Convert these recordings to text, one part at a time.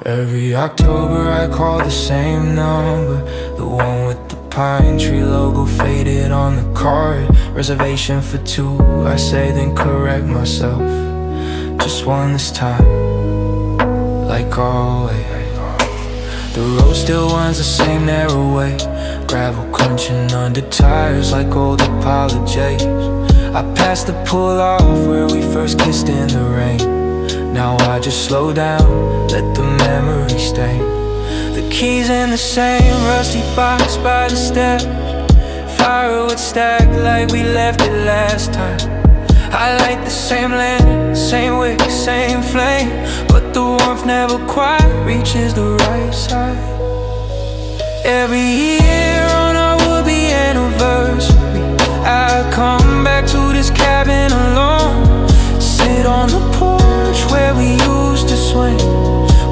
Every October I call the same number, the one with the pine tree logo faded on the card. Reservation for two, I say then correct myself. Just one this time, like always. The road still winds the same narrow way, gravel crunching under tires like old apologies. I passed the pull-off where we first kissed in the rain. Now I just slow down, let the memory stay. The keys in the same rusty box by the steps. Firewood stacked like we left it last time. I light the same lantern, same wick, same flame, but the warmth never quite reaches the right side. Every year on our would-be anniversary, I come back to this cabin alone. Sit on the porch where we used to swing,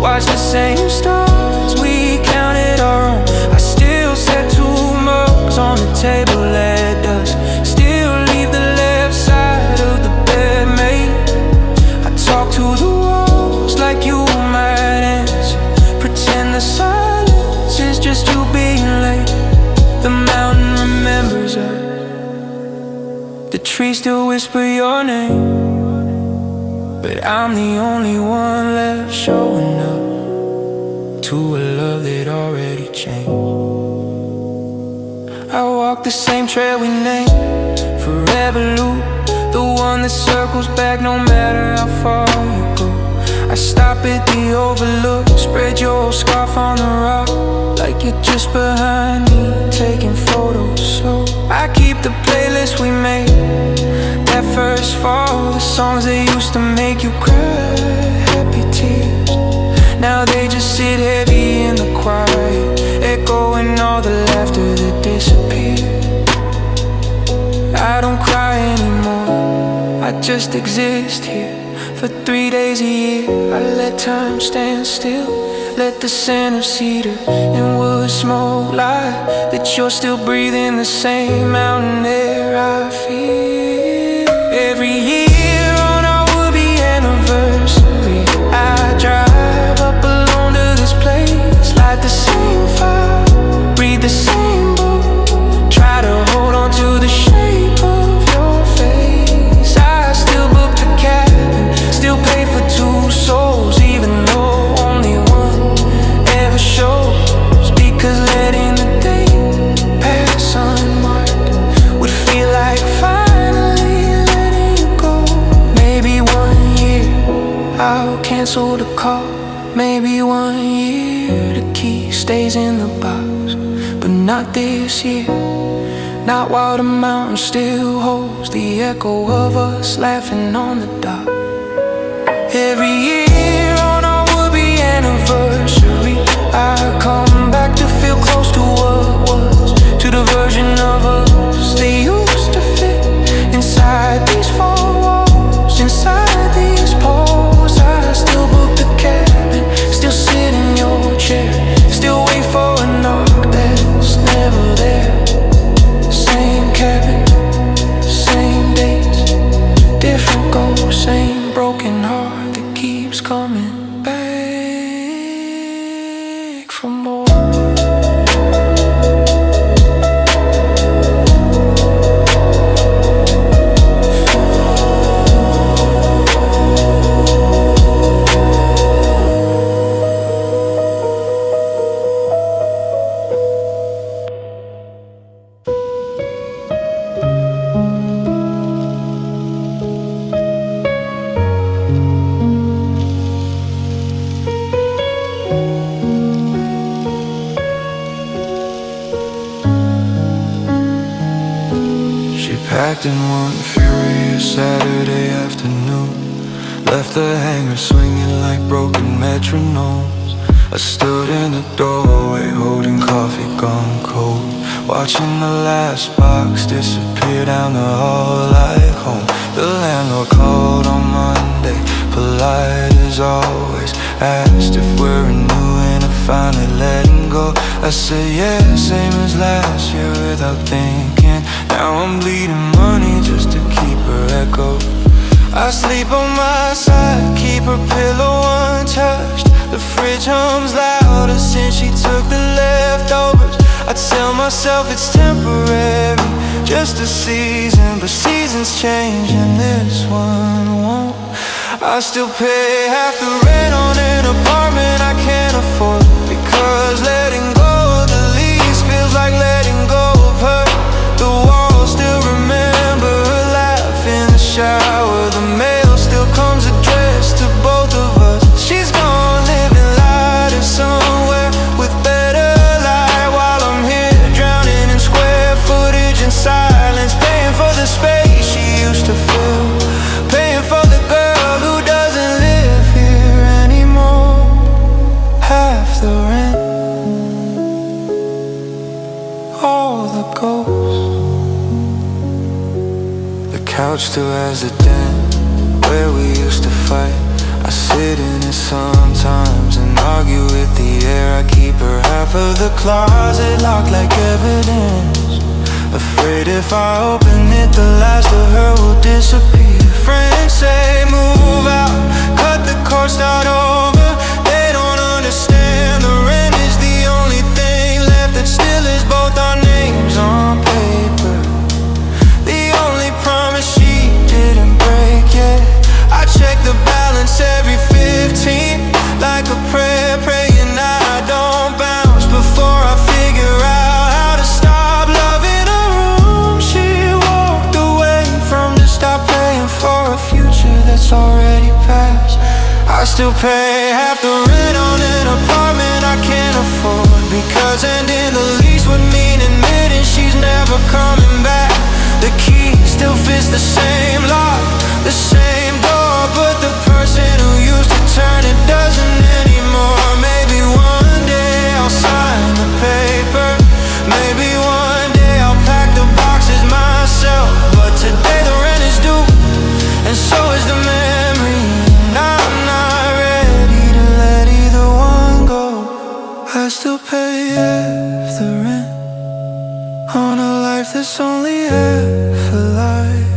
watch the same stars we counted our own. I still set 2 mugs on the table at dusk, still leave the left side of the bed made. I talk to the walls like you might answer, pretend the silence is just you being late. The mountain remembers us, the trees still whisper your name, but I'm the only one left showing up to a love that already changed. I walk the same trail we named, forever loop, the one that circles back no matter how far you go. I stop at the overlook, spread your scarf on the rock, like you're just behind me, taking photos slow. I keep the playlist we made, that first fall, the songs that used to make you cry, happy tears. Now they just sit heavy in the quiet, echoing all the laughter that disappeared. I don't cry anymore, I just exist here for 3 days a year. I let time stand still, let the scent of cedar and wood smoke lie that you're still breathing the same mountain air I feel. Every year on our would-be anniversary, I drive up alone to this place, light the same fire, read the same book, try to hold on to the shape of your face. I still book the cabin, still pay for 2 souls, even though only one ever shows, because letting the day pass unmarked would feel like finally letting you go. Maybe 1 year I'll cancel the call, maybe 1 year the key stays in the box, but not this year, not while the mountain still holds the echo of us laughing on the dock. Every year on our would-be anniversary, I come back to feel close to what was, to the version of us that used to fit inside these 4 walls, inside these poles. I still book the cabin, still sit in your chair, still wait for a knock that's never there. Same cabin, same dates, different goals, same broken heart that keeps coming back for more. Packed in one furious Saturday afternoon, left the hangar swinging like broken metronomes. I stood in the doorway holding coffee gone cold, watching the last box disappear down the hall like home. The landlord called on Monday, polite as always, asked if we're renewing or finally letting go. I said yeah, same as last year without thinking. Now I'm bleeding money just to keep her echo. I sleep on my side, keep her pillow untouched, the fridge hung tell myself it's temporary, just a season, but seasons change and this one won't. I still pay half the rent on an apartment I can't afford, because letting go of the lease feels like letting go of her. The walls still remember her laugh in the shower, the mail still comes addressed to both of us. She's gone living light in somewhere with better light, while I'm here drowning in square footage and silence, paying for the space she used to fill, paying for the girl who doesn't live here anymore. Half the rent, all the ghosts. The couch still has a dent where we used to fight. I sit in it sometimes and argue with the air. I keep her half of the closet locked like evidence, afraid if I open it the last of her will disappear. Friends say move out, cut the cord, start over. They don't understand the rent is the only thing left that still is both our names on paper, the only promise she didn't break yet. I check the balance every 15, like a prayer, praying I don't bounce before I figure out how to stop loving a room she walked away from, to stop praying for a future that's already past. I still pay half the rent on an apartment I can't afford, because ending the lease would mean admitting she's never coming back. The key still fits the same lock, the same door, but the person who used to turn it doesn't anymore. Maybe one day I'll sign the paper, maybe one day I'll pack the boxes myself, but today the rent is due, and so is the memory, and I'm not ready to let either one go. I still pay half the rent on a life that's only half alive.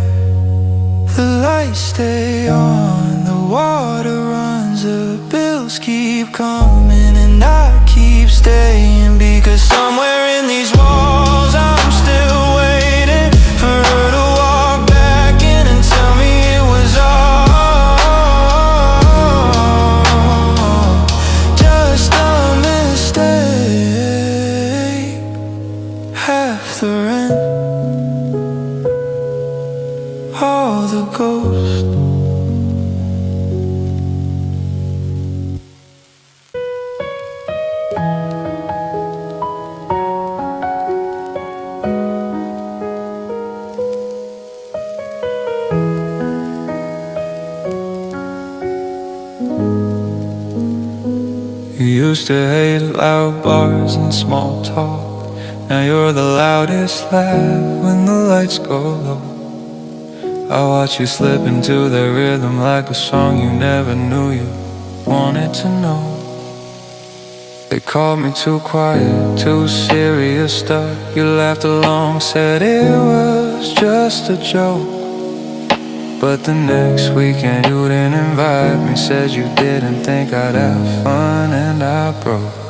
The lights stay on, the water runs, the bills keep coming, and I keep staying, because somewhere in these walls I'm still waiting for her to walk back in and tell me it was all just a mistake. Half the rent, all the ghosts. You used to hate loud bars and small talk. Now you're the loudest laugh when the lights go low. I watch you slip into the rhythm like a song you never knew you wanted to know. They called me too quiet, too serious stuff. You laughed along, said it was just a joke. But the next weekend you didn't invite me, said you didn't think I'd have fun, and I broke.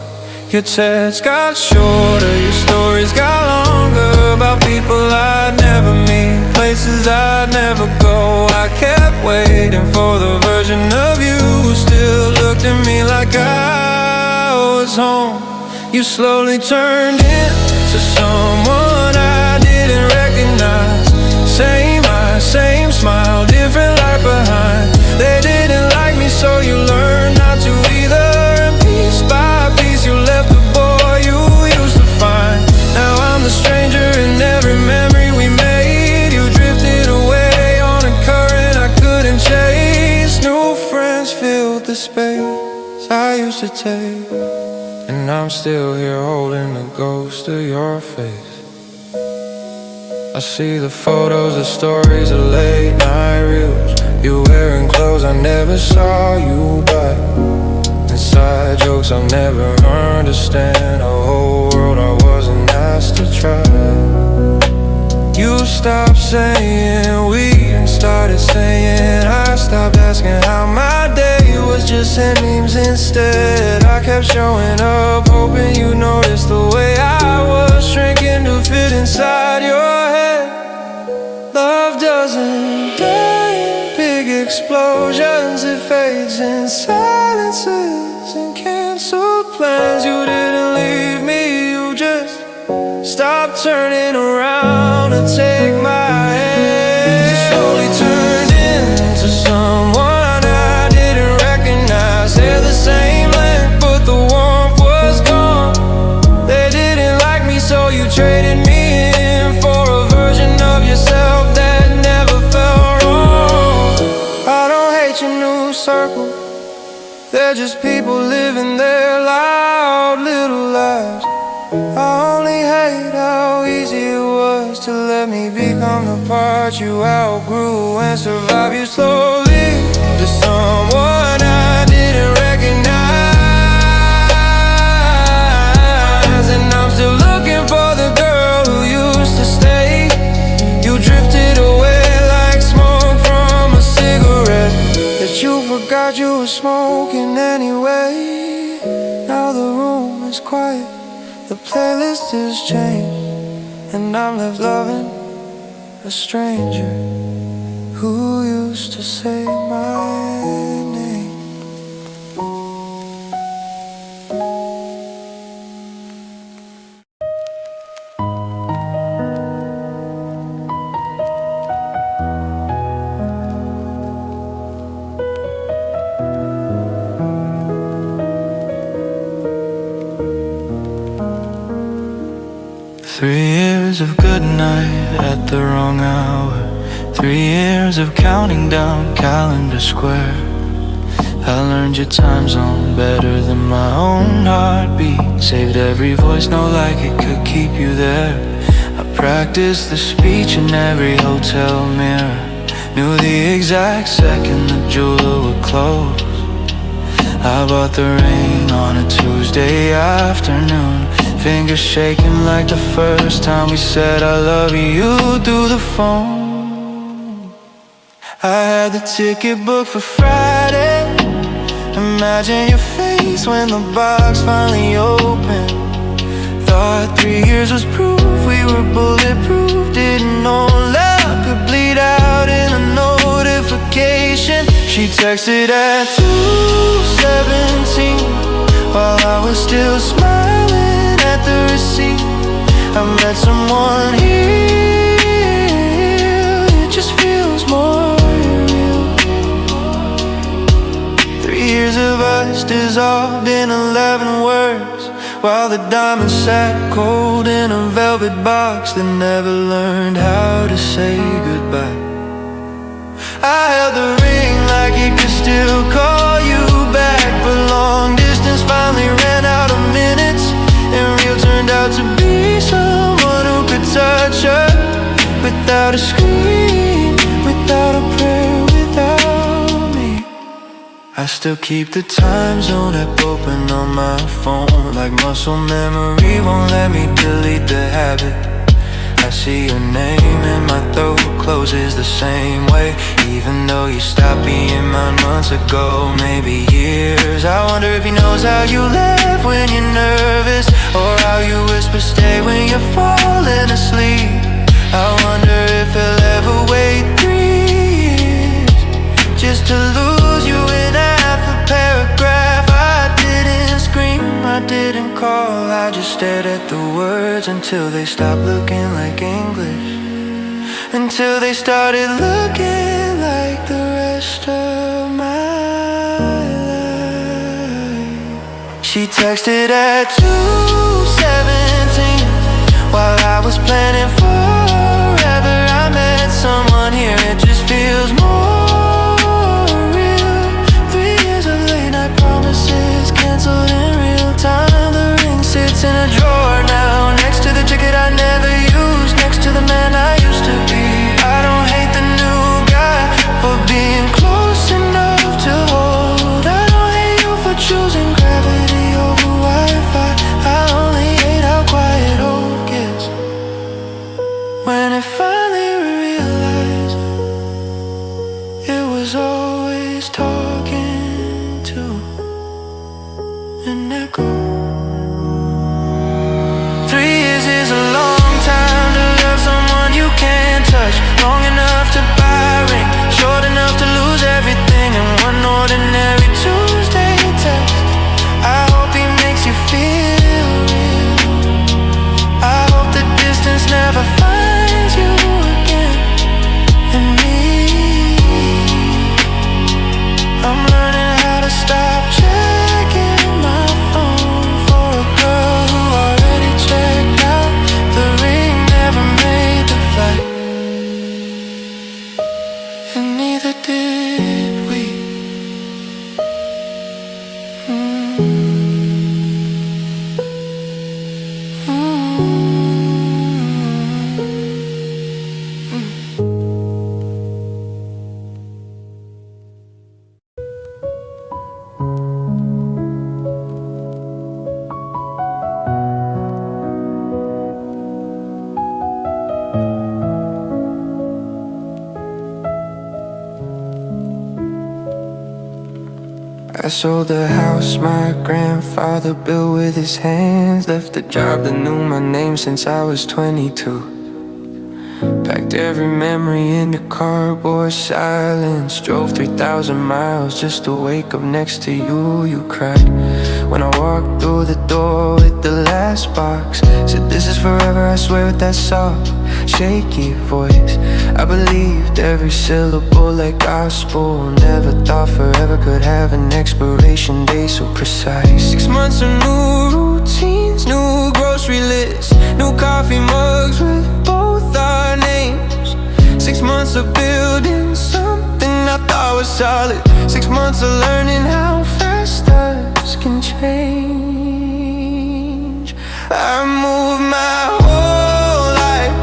Your texts got shorter, your stories got longer, about people I'd never meet, places I'd never go. I kept waiting for the version of you who still looked at me like I was home. You slowly turned into someone I didn't recognize. Same eyes, same smile, different light behind. They didn't like me, so you learned not to either. And piece by piece you left the boy you used to find. Now I'm the stranger in every memory we made. You drifted away on a current I couldn't chase. New friends filled the space I used to take, and I'm still here holding the ghost of your face. I see the photos, the stories, the late night reels. You wearing clothes I never saw you buy, inside jokes I'll never understand. A whole world I wasn't asked to try. You stopped saying we and started saying I. Stopped asking how my day was just send memes instead. I kept showing up, hoping you noticed the way I was shrinking to fit inside your head. Love doesn't die in big explosions, it fades in silences and canceled plans. You didn't leave me, you just stopped turning around to take my hand. You slowly turned into someone I didn't recognize. They're the same length, but the warmth was gone. They didn't like me, so you traded me in for a version of yourself that never felt wrong. I don't hate your new circle, they're just people living their loud little lives. I only hate how easy it was to let me become the part you outgrew and survive you slowly to someone I didn't recognize. And I'm still looking for the girl who used to stay. You drifted away like smoke from a cigarette that you forgot you were smoking anyway. Now the room is quiet, the playlist is changed, and I'm left loving a stranger who used to say my name. 3 years of good night at the wrong hour. 3 years of counting down calendar square. I learned your time zone better than my own heartbeat. Saved every voice note like it could keep you there. I practiced the speech in every hotel mirror. Knew the exact second the jeweler would close. I bought the ring on a Tuesday afternoon. Fingers shaking like the first time we said I love you through the phone. I had the ticket booked for Friday. Imagine your face when the box finally opened. Thought 3 years was proof we were bulletproof. Didn't know love could bleed out in a notification. She texted at 2:17 while I was still smiling at the receipt. I met someone here, it just feels more real. 3 years of us dissolved in 11 words, while the diamonds sat cold in a velvet box that never learned how to say goodbye. I held the ring like it could still call you back, but long distance finally ran out of minutes, and real turned out to be someone who could touch her without a scream, without a prayer, without me. I still keep the time zone app open on my phone, like muscle memory won't let me delete the habit. I see your name and my throat closes the same way, even though you stopped being mine months ago, maybe years. I wonder if he knows how you laugh when you're nervous, or how you whisper stay when you're falling asleep. I wonder if he'll ever wait 3 years just to lose you in half a paragraph. I didn't scream, I didn't call, I just stared at the words until they stopped looking like English, until they started looking like the rest of my life. She texted at 2:17 while I was planning forever. I met someone here, it just feels more real. 3 years of late night promises canceled in real time. The ring sits in a drawer now, next to the ticket I never used, next to the man I used to be. I don't hate the new guy for being close enough to hold. I don't hate you for choosing gravity over Wi-Fi. I only hate how quiet hope gets when it finally realized sold the house my grandfather built with his hands. Left a job that knew my name since I was 22. Packed every memory into cardboard silence. Drove 3,000 miles just to wake up next to you. You cried when I walked through the door with the last box. Said this is forever, I swear, with that soft, shaky voice. I believed every syllable like gospel. Never thought forever could have an expiration date so precise. 6 months of new routines, new grocery lists, new coffee mugs with both our names. 6 months of building something I thought was solid. 6 months of learning how fast us can change. I moved my whole life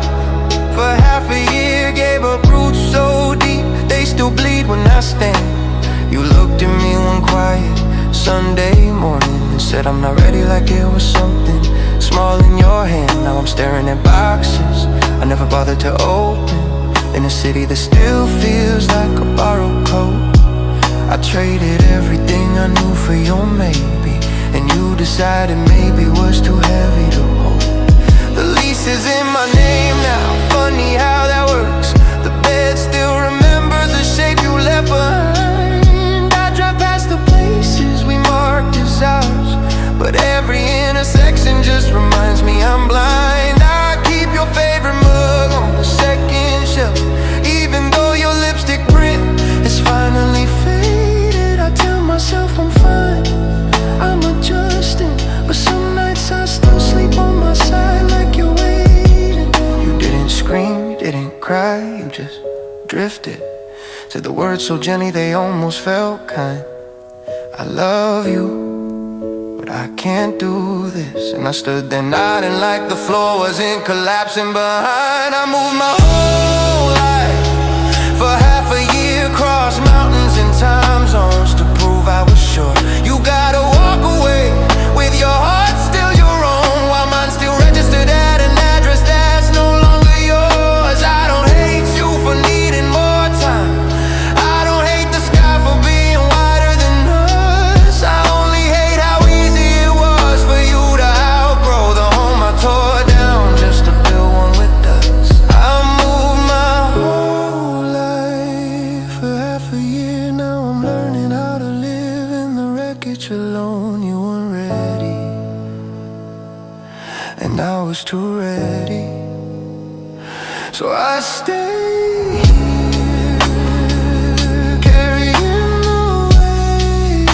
for half a year, gave up roots so deep they still bleed when I stand. You looked at me one quiet Sunday morning and said I'm not ready, like it was something small in your hand. Now I'm staring at boxes I never bothered to open, in a city that still feels like a borrowed coat. I traded everything I knew for your maybe, and you decided maybe was too heavy to hold. The lease is in my name now, funny how that works. The bed still remembers the shape you left behind. I drive past the places we marked as ours, but every intersection just reminds me I'm blind. I keep your favorite mug on the second shelf, even though your lipstick print is finally faded. I tell myself I'm fine, I'm adjusting, but some nights I still sleep on my side like you're waiting. You didn't scream, you didn't cry, you just drifted. Said the words so gently they almost felt kind. I love you, but I can't do this. And I stood there nodding like the floor wasn't collapsing behind. I moved my whole life for half a year, crossed mountains and time zones to prove I was sure. You gotta walk away with your heart still your own, while mine's still registered at an address that's no longer yours. I don't hate you for needing more time, I don't hate the sky for being wider than us. I only hate how easy it was for you to outgrow the home I tore down just to build one with us. I moved my whole life for half a year, now I'm learning how to live in the wreckage alone. You weren't ready, and I was too ready, so I stay here, carrying the weight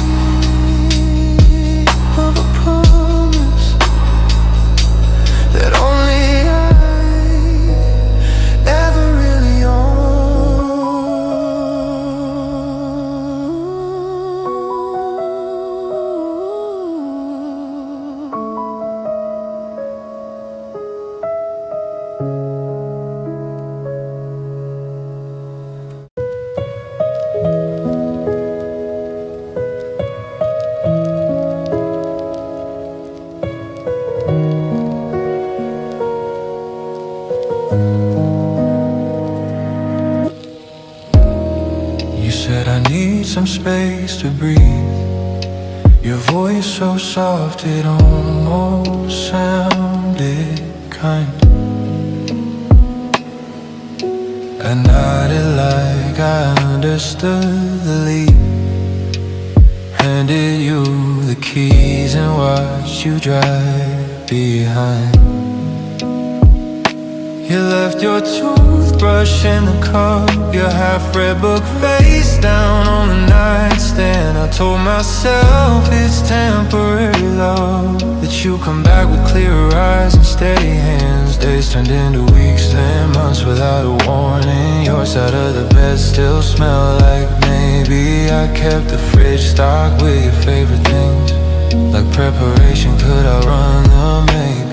of a promise that only I ever really You said I need some space to breathe. Your voice so soft it almost sounded kind. I nodded like I understood the lead, handed you the keys and watched you drive behind. You left your toothbrush in the car, your half-read book face down on the nightstand. I told myself it's temporary love, that you come back with clearer eyes and steady hands. Days turned into weeks, then months without a warning. Your side of the bed still smelled like maybe I kept the fridge stocked with your favorite things. Like preparation could outrun the maybe.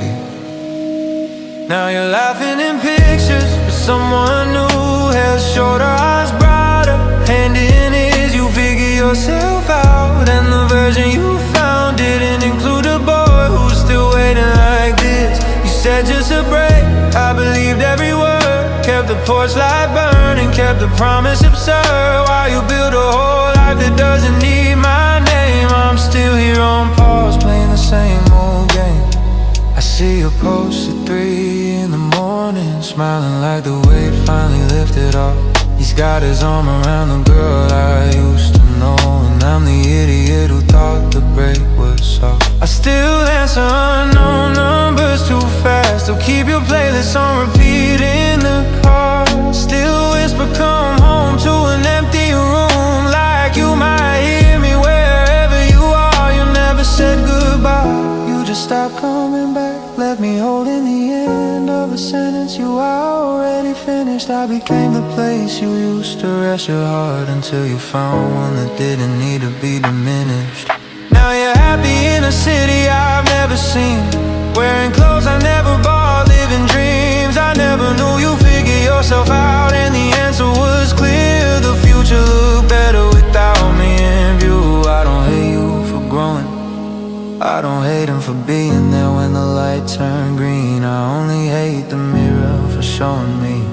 Now you're laughing in pictures with someone new, hair shorter, eyes brighter, hand in his. You figure yourself out, and the version you found didn't include a boy who's still waiting like this. You said just a break, I believed every word, kept the porch light burning, kept the promise absurd. While you build a whole life that doesn't need my name, smiling like the weight finally lifted off. He's got his arm around the girl I used to know, and I'm the idiot who thought the break was soft. I still answer unknown numbers too fast. Still keep your playlist on repeat in the car. Still whisper come home to an empty room, like you might hear me wherever you are. You never said goodbye, you just stopped coming back. Left me holding the end of a sentence you already finished. I became the place you used to rest your heart until you found one that didn't need to be diminished. Now you're happy in a city I've never seen, wearing clothes I never bought, living dreams I never knew. You figure yourself out and the answer was clear. The future looked better without me in view. I don't hate you for growing, I don't hate him for being there when the light turned green. I only hate the mirror for showing me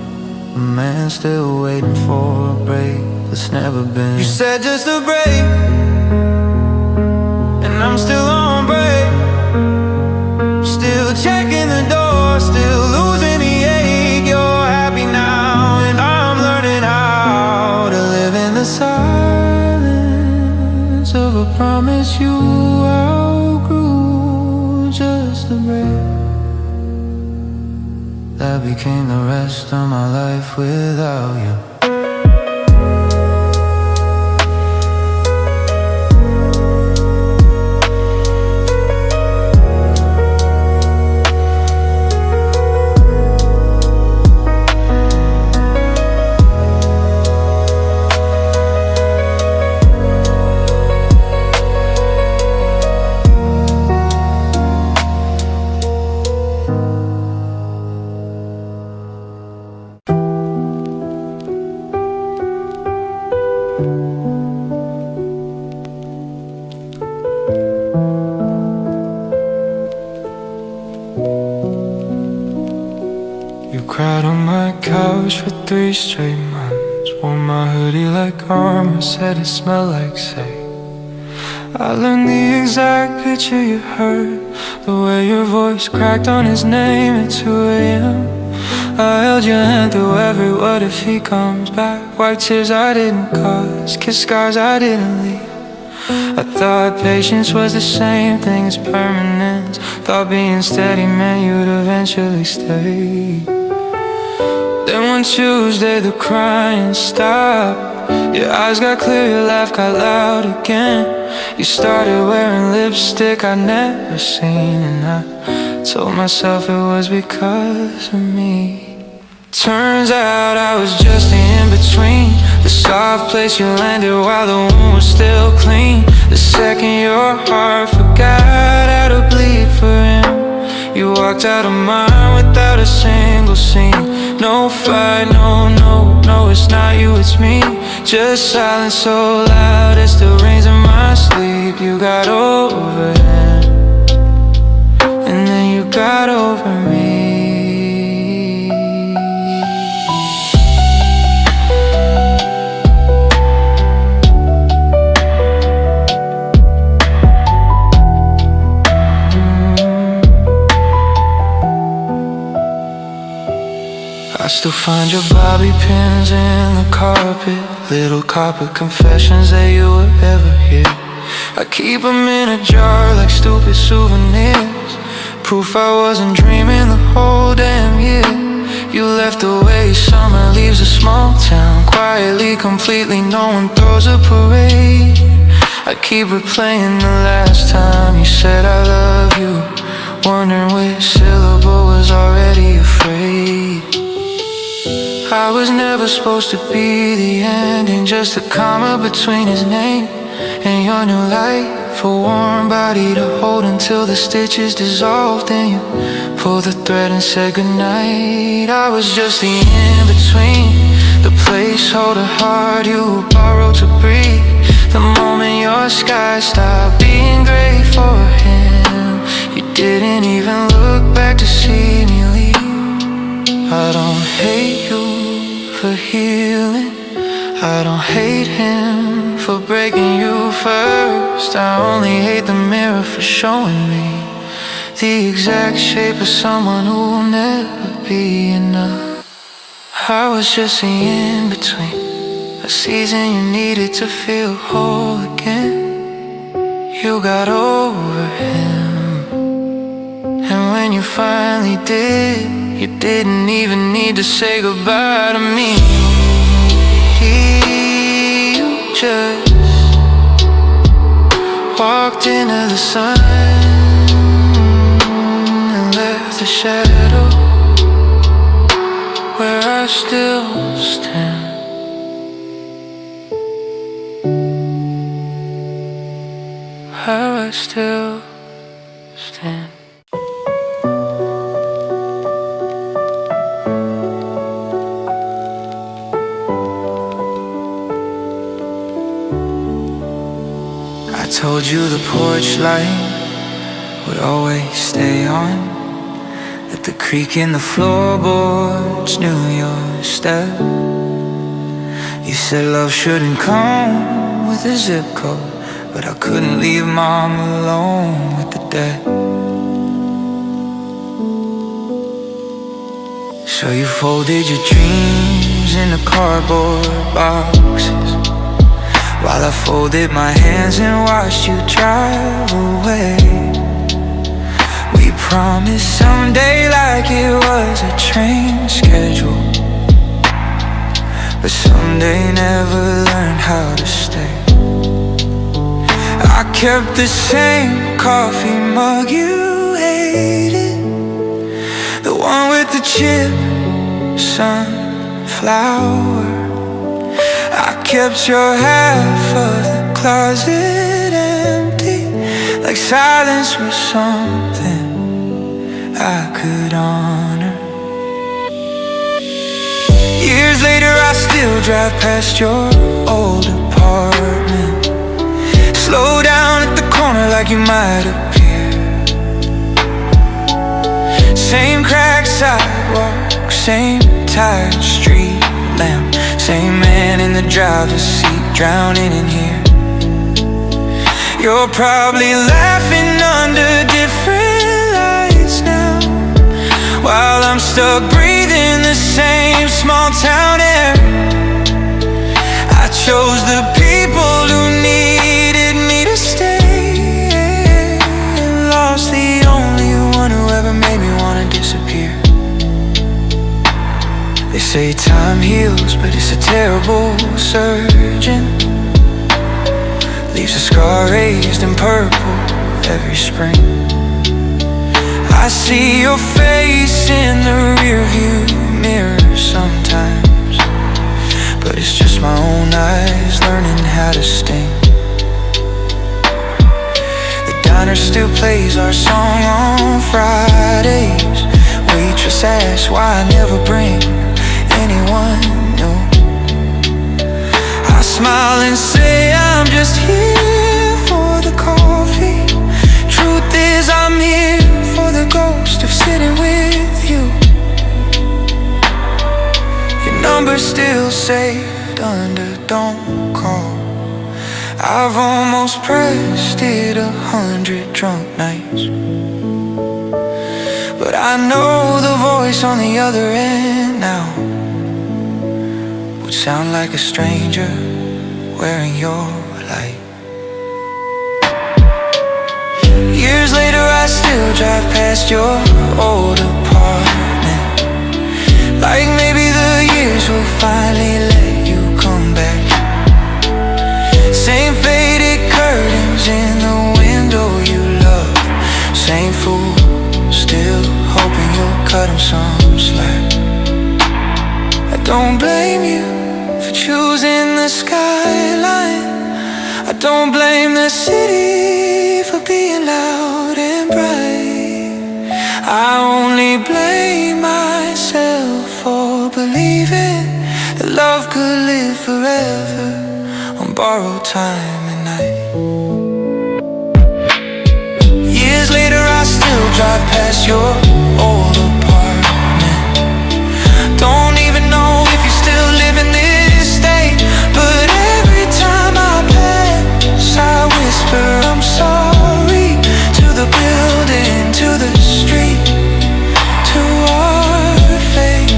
a man still waiting for a break that's never been. You said just a break, and I'm still on break. Still checking the door, still losing the ache. You're happy now, and I'm learning how to live in the silence of a promise you outgrew. Just a break that became the rest of my life without you. Cried on my couch for 3 straight months. Wore my hoodie like armor, said it smelled like safe. I learned the exact picture you heard, the way your voice cracked on his name at 2 a.m. I held your hand through every what if he comes back. Wiped tears I didn't cause, kissed scars I didn't leave. I thought patience was the same thing as permanence. Thought being steady meant you'd eventually stay. Then one Tuesday the crying stopped. Your eyes got clear, your laugh got loud again. You started wearing lipstick I'd never seen, and I told myself it was because of me. Turns out I was just the in-between, the soft place you landed while the wound was still clean. The second your heart forgot how to bleed for him, you walked out of mine without a single scene. No fight, no, it's not you, it's me. Just silence so loud it still rings in my sleep. You got over him, and then you got over me. I still find your bobby pins in the carpet, little copper confessions that you were ever here. I keep them in a jar like stupid souvenirs, proof I wasn't dreaming the whole damn year. You left the way summer leaves a small town, quietly, completely, no one throws a parade. I keep replaying the last time you said I love you, wondering which syllable was already afraid. I was never supposed to be the ending, just a comma between his name and your new life. A warm body to hold until the stitches dissolved and you pulled the thread and said goodnight. I was just the in-between, the placeholder heart you borrowed to breathe. The moment your sky stopped being gray for him, you didn't even look back to see me leave. I don't hate you for healing, I don't hate him for breaking you first. I only hate the mirror for showing me the exact shape of someone who will never be enough. I was just the in-between, a season you needed to feel whole again. You got over him, and when you finally did, you didn't even need to say goodbye to me. You just walked into the sun and left the shadow where I still stand. Where I still stand. I told you the porch light would always stay on, that the creak in the floorboards knew your step. You said love shouldn't come with a zip code, but I couldn't leave mom alone with the debt. So you folded your dreams into cardboard boxes, while I folded my hands and watched you drive away. We promised someday like it was a train schedule, but someday never learned how to stay. I kept the same coffee mug you hated, the one with the chip sunflower. I kept your half of the closet empty, like silence was something I could honor. Years later I still drive past your old apartment, slow down at the corner like you might appear. Same cracked sidewalk, same tired street lamp, same man in the driver's seat drowning in here. You're probably laughing under different lights now, while I'm stuck breathing the same small town air. I chose the people who needed me to stay, and lost the only one who ever made me wanna disappear. They say time heals, but it's a terrible surgeon, leaves a scar raised in purple every spring. I see your face in the rearview mirror sometimes, but it's just my own eyes learning how to sting. The diner still plays our song on Fridays. Waitress asks why I never bring anyone new. I smile and say I'm just here for the coffee. Truth is I'm here for the ghost of sitting with you. Your number's still saved under don't call. I've almost pressed it 100 drunk nights, but I know the voice on the other end now would sound like a stranger wearing your light. Years later I still drive past your old apartment, like maybe the years will finally let you come back. Same faded curtains in the window you love, same fool still hoping you'll cut him some slack. I don't blame you for choosing the skyline, I don't blame the city for being loud and bright. I only blame myself for believing that love could live forever on borrowed time and night. Years later I still drive past your old apartment, don't even know if you still live in this state, but every time I pass I whisper I'm sorry to the building, to the street, to our fate.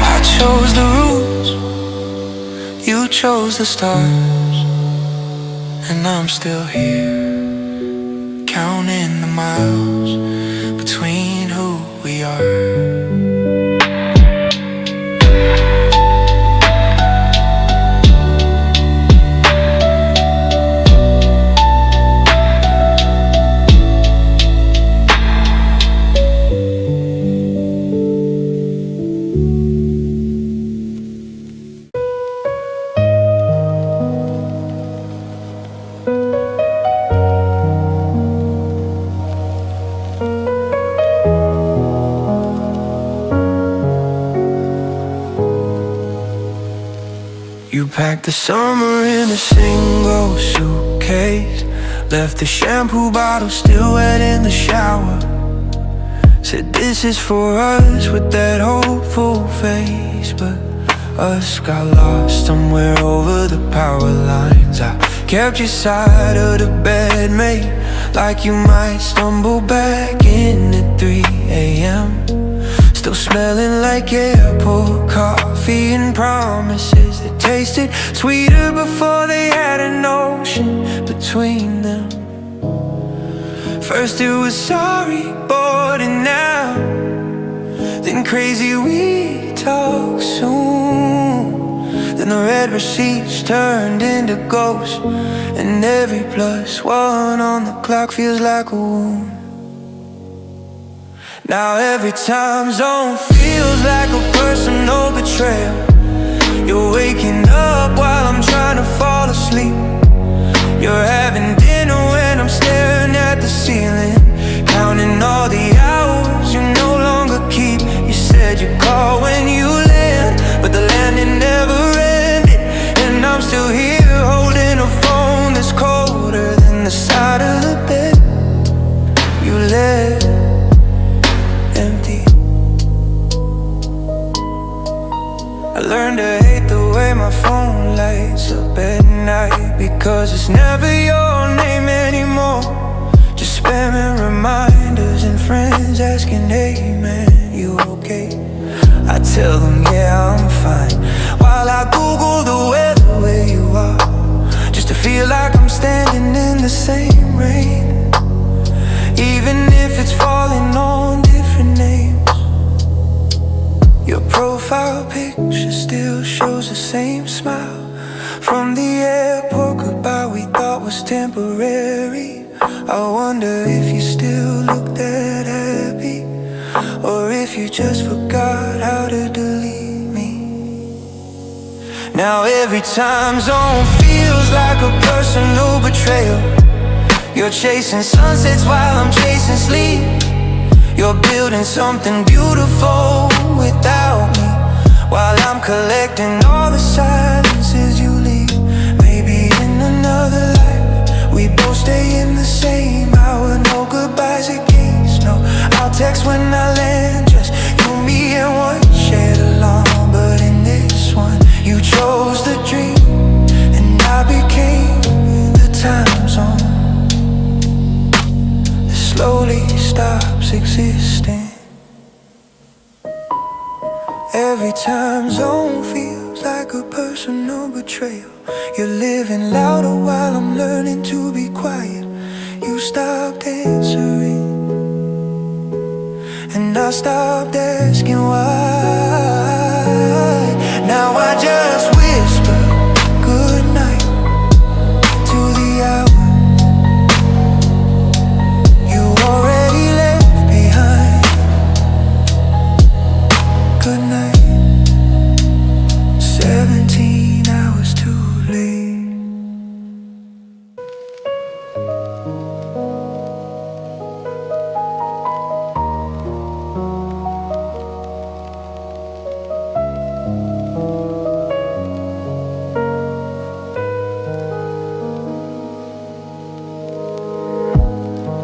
I chose the stars, and I'm still here, counting the miles between who we are. You packed the summer in a single suitcase, left the shampoo bottle still wet in the shower. Said this is for us with that hopeful face, but us got lost somewhere over the power lines. I kept your side of the bed, mate, like you might stumble back in at 3 a.m. Still smelling like airport coffee and promises that tasted sweeter before they had an ocean between them. First it was sorry, bored and now, then crazy we talk soon. Then the red receipts turned into ghosts, and every +1 on the clock feels like a wound. Now every time zone feels like a personal betrayal. You're waking up while I'm trying to fall asleep. You're having dinner when I'm staring at the ceiling, counting all the hours you no longer keep. You said you'd call when you land, but the landing never ended. And I'm still here holding a phone that's colder than the side of the bed you left empty. I learned to hate the way my phone lights up at night, because it's never your name anymore, just spamming reminders and friends asking, hey man, you okay? I tell them yeah, I'm fine, while I Google the weather where you are, just to feel like I'm standing in the same rain, even if it's falling on different names. Your profile picture still shows the same smile from the airport goodbye we thought was temporary. I wonder if you still look that happy, or if you just forgot how to delete me. Now every time zone feels like a personal betrayal. You're chasing sunsets while I'm chasing sleep. You're building something beautiful without me, while I'm collecting all the silences you leave. Maybe in another life we both stay in the same hour. No goodbyes at gates, no, I'll text when I land, just you, me and one shared along. But in this one you chose the dream, and I became the time zone that slowly stops existing. Every time zone feels like a personal betrayal. You're living louder while I'm learning to be quiet. You stopped answering, and I stopped asking why. Now I just whisper good night to the hour you already left behind. Good night. 17 hours too late.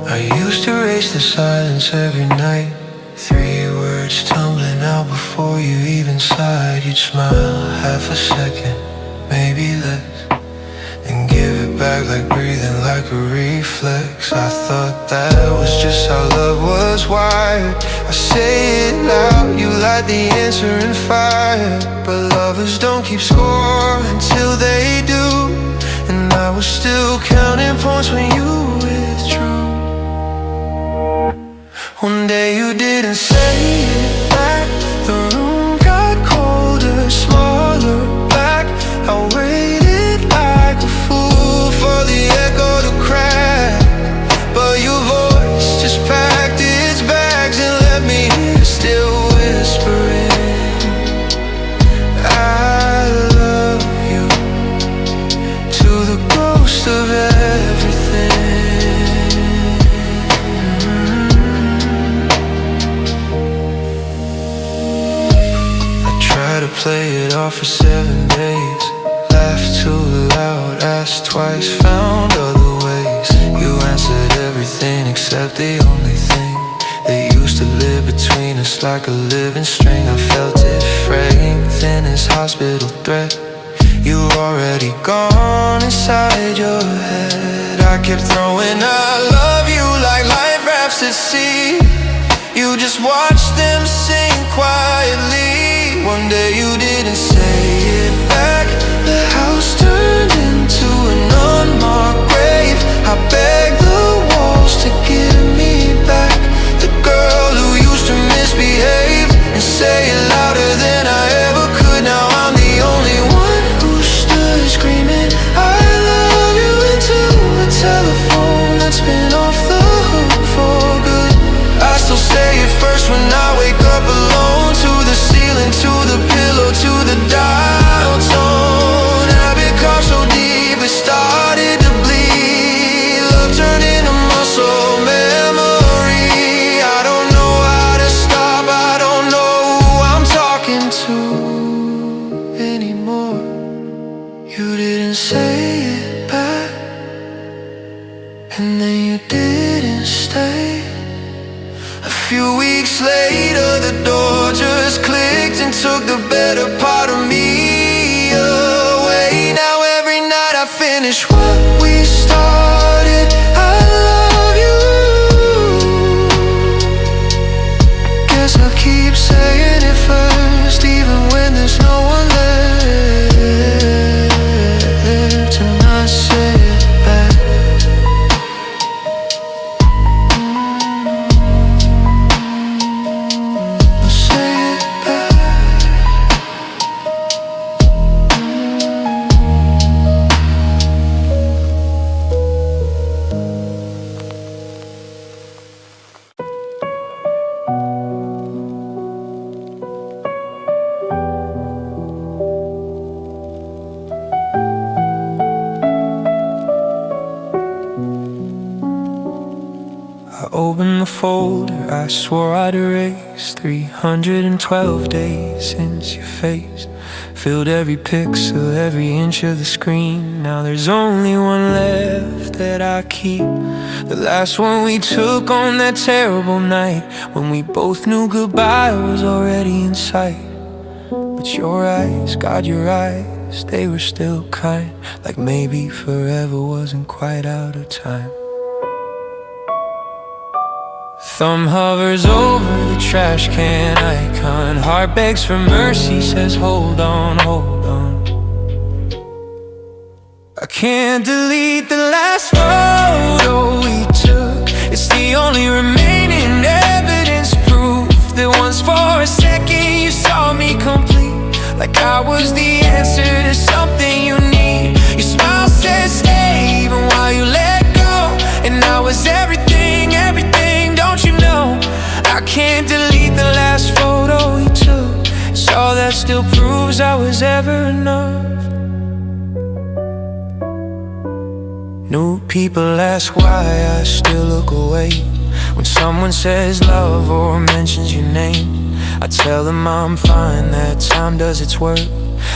I used to race the silence every night, 3 words tumbling out before you even sighed. You'd smile half a second, maybe less, and give it back back like breathing like a reflex. I thought that was just how love was wired. I say it loud, you light the answer in fire. But lovers don't keep score until they do. And I was still counting points when you withdrew. One day you didn't say it back. The room got colder, smaller, black. I waited like a fool for the echo to crack. But your voice just packed its bags and left me here still whispering I love you to the ghost of everything. To play it off for 7 days, laughed too loud, asked twice, found other ways. You answered everything except the only thing that used to live between us like a living string. I felt it fraying thin as hospital thread. You already gone inside your head. I kept throwing I love you like life rafts at sea. You just watched them sink quietly. One day you didn't say it back. The house turned into an unmarked grave. I begged the walls to give me back the girl who used to misbehave and say it louder than I ever could. Now I'm the only one who stood screaming I love you into the telephone that's been off the hook for good. I still say it first when I wake up alone. To the ceiling, to the pillow, to the dial tone. Habit carved so deep it started to bleed. Love turned into muscle memory. I don't know how to stop. I don't know who I'm talking to anymore. You didn't say it back, and then you didn't stay. A few weeks later, the door just clicked and took the better part of me away. Now every night I finish what we started. I love you. Guess I'll keep saying it first, even when there's no one there to not say it back. Open the folder, I swore I'd erase 312 days since your face filled every pixel, every inch of the screen. Now there's only one left that I keep. The last one we took on that terrible night when we both knew goodbye was already in sight. But your eyes, God, your eyes, they were still kind. Like maybe forever wasn't quite out of time. Thumb hovers over the trash can icon. Heart begs for mercy, says hold on, hold on. I can't delete the last photo we took. It's the only remaining evidence, proof that once for a second you saw me complete. Like I was the answer to something you need. Your smile said stay even while you let go. And I was everything, everything, don't you know? I can't delete the last photo we took. It's all that still proves I was ever enough. New people ask why I still look away when someone says love or mentions your name. I tell them I'm fine, that time does its work.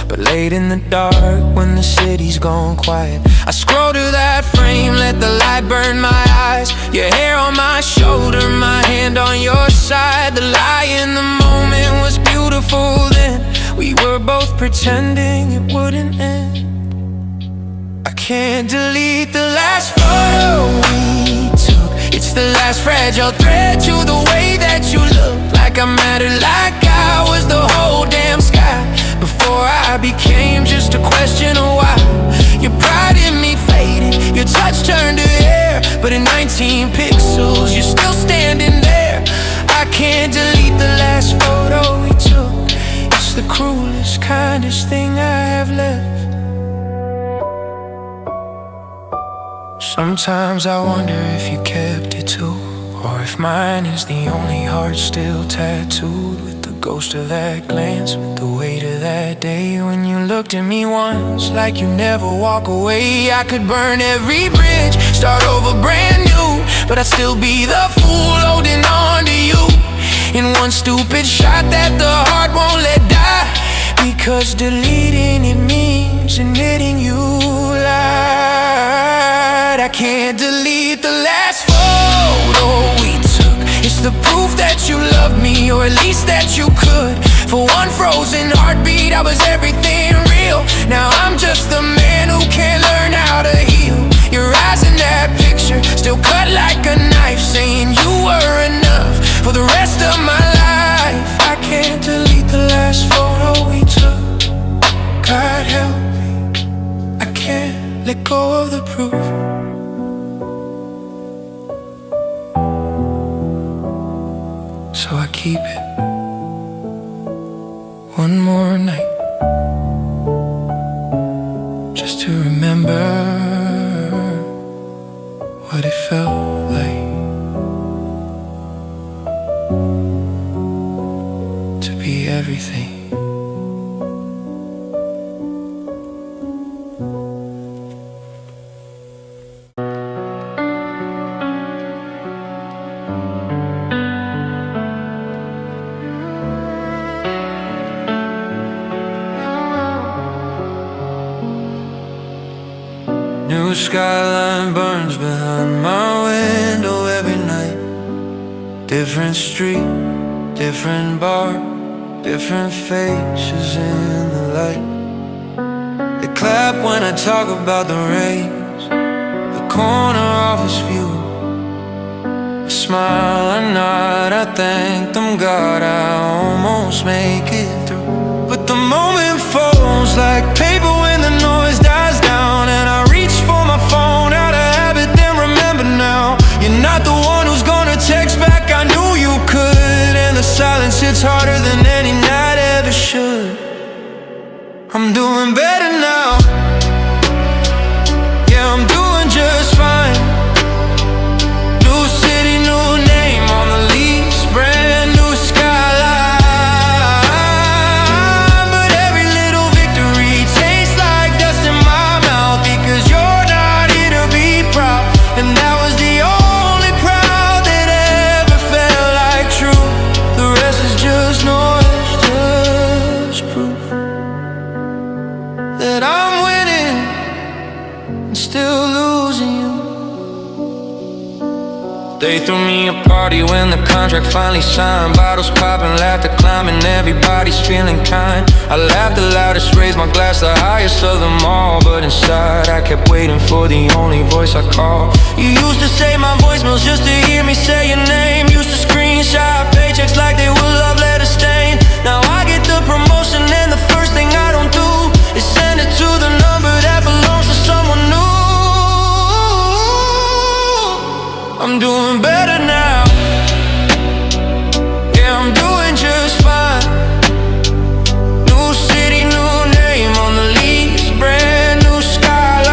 But late in the dark, when the city's gone quiet, I scroll to that frame, let the light burn my eyes. Your hair on my shoulder, my hand on your side. The lie in the moment was beautiful then. We were both pretending it wouldn't end. I can't delete the last photo we took. It's the last fragile thread to the way that you look. Like I mattered, like I was the whole damn sky. Before I became just a question of why. Your pride in me faded, your touch turned to air. But in 19 pixels, you're still standing there. I can't delete the last photo we took. It's the cruelest, kindest thing I have left. Sometimes I wonder if you kept it too, or if mine is the only heart still tattooed with the ghost of that glance, with the weight of that day when you looked at me once like you never walk away. I could burn every bridge, start over brand new, but I'd still be the fool holding on to you in one stupid shot that the heart won't let die. Because deleting it means admitting you lied. I can't delete the last photo we took. It's the proof that you loved me, or at least that you could. For one frozen heartbeat, I was everything real. Now I'm just the man who can't learn how to heal. Your eyes in that picture, still cut like a knife, saying you were enough for the rest of my life. I can't delete the last photo we took. God help me, I can't let go of the proof. So I keep it one more night, just to remember what it felt like to be everything. New skyline burns behind my window every night. Different street, different bar, different faces in the light. They clap when I talk about the rays, the corner office view. I smile, I nod, I thank them, God, I almost make it through. But the moment falls like paper when the noise dies down, and I reach for my phone out of habit, then remember now. You're not the one who's gonna text back, I knew you could. And the silence hits harder than any night ever should. I'm doing better now. Yeah, I'm doing just fine. New city, new name on the lease, brand new skyline. But every little victory tastes like dust in my mouth, because you're not here to be proud. And that was the only proud that ever felt like true. The rest is just noise, just proof that I'm winning and still losing you. They threw me a party when the contract finally signed. Bottles popping, laughter climbing, everybody's feeling kind. I laughed the loudest, raised my glass the highest of them all. But inside I kept waiting for the only voice I call. You used to say my voicemails just to hear me say your name. Used to screenshot paychecks like they were love letter stain. Now I get the promotion and the first thing I don't do is send it to the number that belongs to someone new. I'm doing better now. Yeah, I'm doing just fine. New city, new name on the lease, brand new skyline.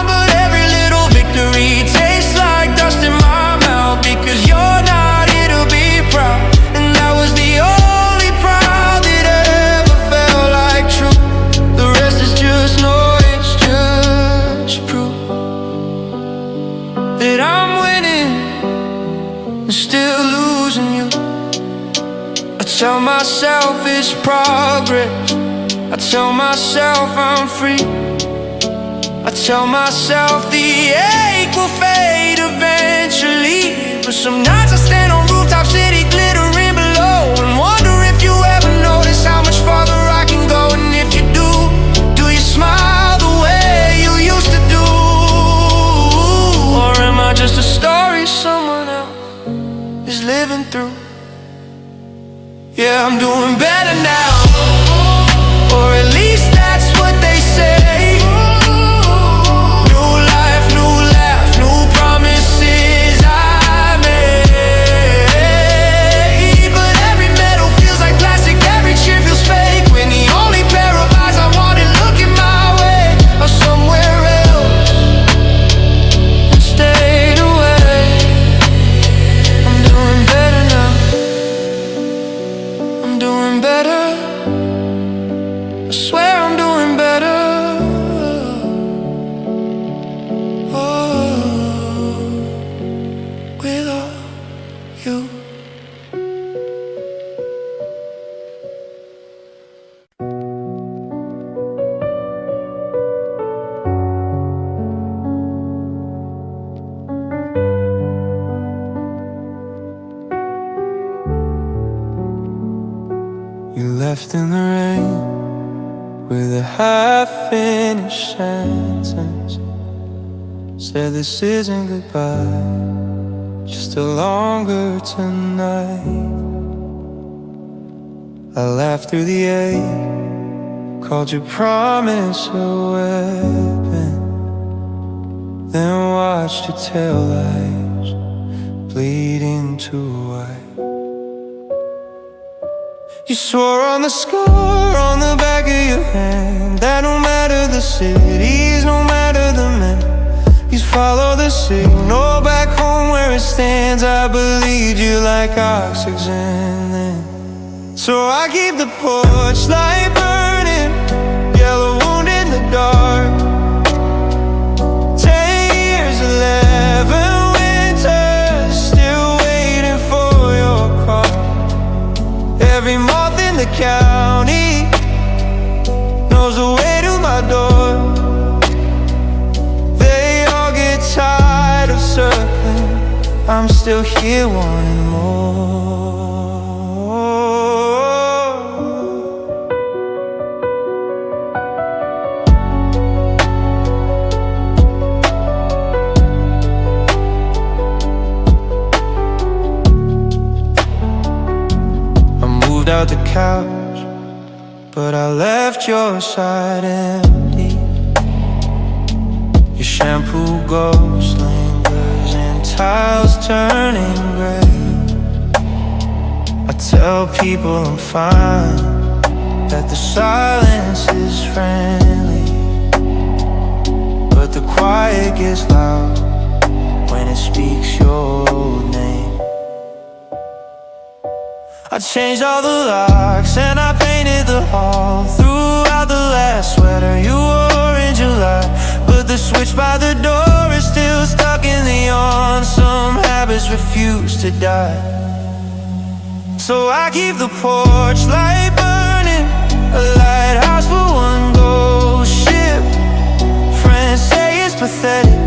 But every little victory tastes like dust in my mouth, because you're not here to be proud. And that was the only proud that ever felt like true. The rest is just noise, just proof that I'm winning and still losing you. I tell myself it's progress, I tell myself I'm free, I tell myself the ache will fade eventually. But some nights I stand on rooftop, city glittering below, and wonder if you ever notice how much farther I can go. And if you do you smile? I'm doing better now, or at least that's what they say. New life, new laugh, new promises I made. But every medal feels like plastic, every cheer feels fake, when the only pair of eyes I wanted looking my way are somewhere else and stayed away. I'm doing better now, I'm doing better, I swear I'm doing better. Oh, with all you. You left in the rain with a half-finished sentence. Said this isn't goodbye, just a longer tonight. I laughed through the ache, called your promise a weapon, then watched your tail lights bleed into white. You swore on the scar on the back of your hand that no matter the cities, no matter the men, you'd follow the signal back home where it stands. I believed you like oxygen then. So I keep the porch light burning, yellow wound in the dark. 10 years, 11 winters, still waiting for your call. Every moth in the county knows the way to my door. They all get tired of circling, I'm still here wanting more. I moved out the couch, but I left your side empty. Your shampoo ghost lingers and tiles turning gray. I tell people I'm fine, that the silence is friendly, but the quiet gets loud when it speaks your name. I changed all the locks and I painted the hall, threw out the last sweater you wore in July, but the switch by the door is still stuck in the on. Some habits refuse to die. So I keep the porch light burning, a lighthouse for one ghost ship. Friends say it's pathetic,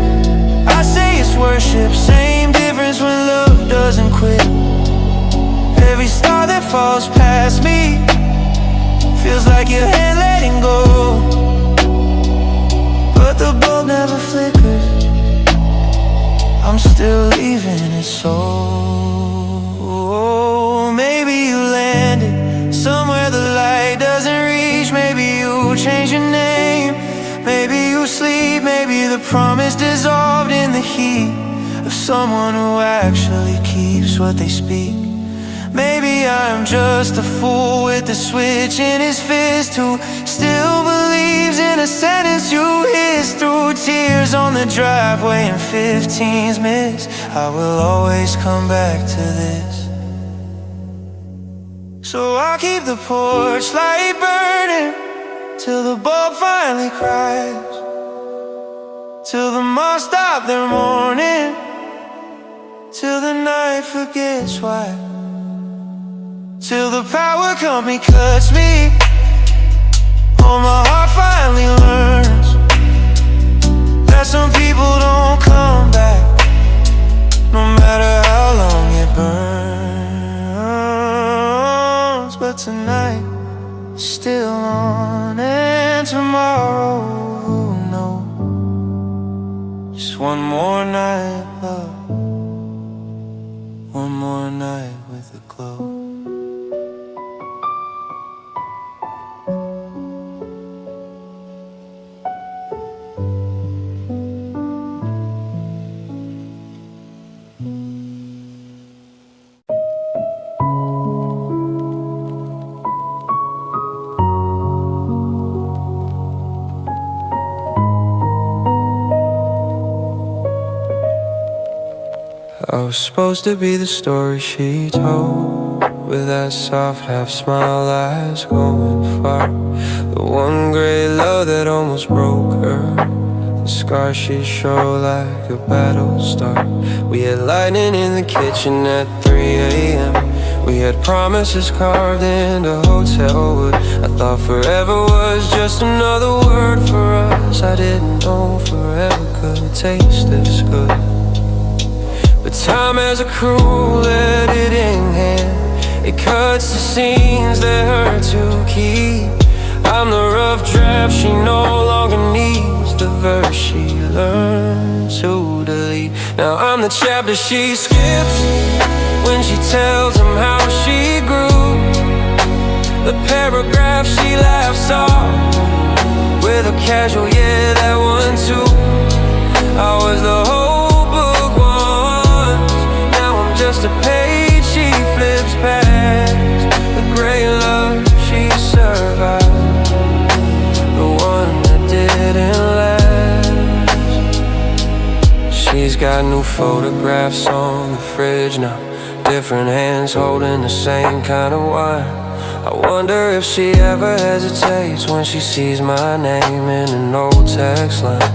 I say it's worship. Same difference when love doesn't quit. Every star that falls past me feels like your hand letting go, but the bulb never flickers, I'm still leaving it so. Maybe you landed somewhere the light doesn't reach. Maybe you changed your name, maybe you sleep. Maybe the promise dissolved in the heat of someone who actually keeps what they speak. Maybe I'm just a fool with a switch in his fist, who still believes in a sentence you hiss through tears on the driveway and 15's miss. I will always come back to this. So I'll keep the porch light burning till the bulb finally cries, till the moths stop their mourning, till the night forgets why, till the power company cuts me. Oh, my heart finally learns that some people don't come back, no matter how long it burns. But tonight is still on, and tomorrow, who knows? Just one more night, love, one more night with a glow. I was supposed to be the story she told, with that soft half-smile eyes going far. The one great love that almost broke her, the scars she showed like a battle star. We had lightning in the kitchen at 3 a.m. We had promises carved into hotel wood. I thought forever was just another word for us. I didn't know forever could taste this good. But time has a cruel editing hand. It cuts the scenes that hurt to keep. I'm the rough draft she no longer needs, the verse she learned to delete. Now I'm the chapter she skips when she tells him how she grew, the paragraph she laughs off with a casual yeah, that one too. I was the whole book once, now I'm just a page she flips past. The great love she survived, the one that didn't last. She's got new photographs on the fridge now, different hands holding the same kind of wine. I wonder if she ever hesitates when she sees my name in an old text line.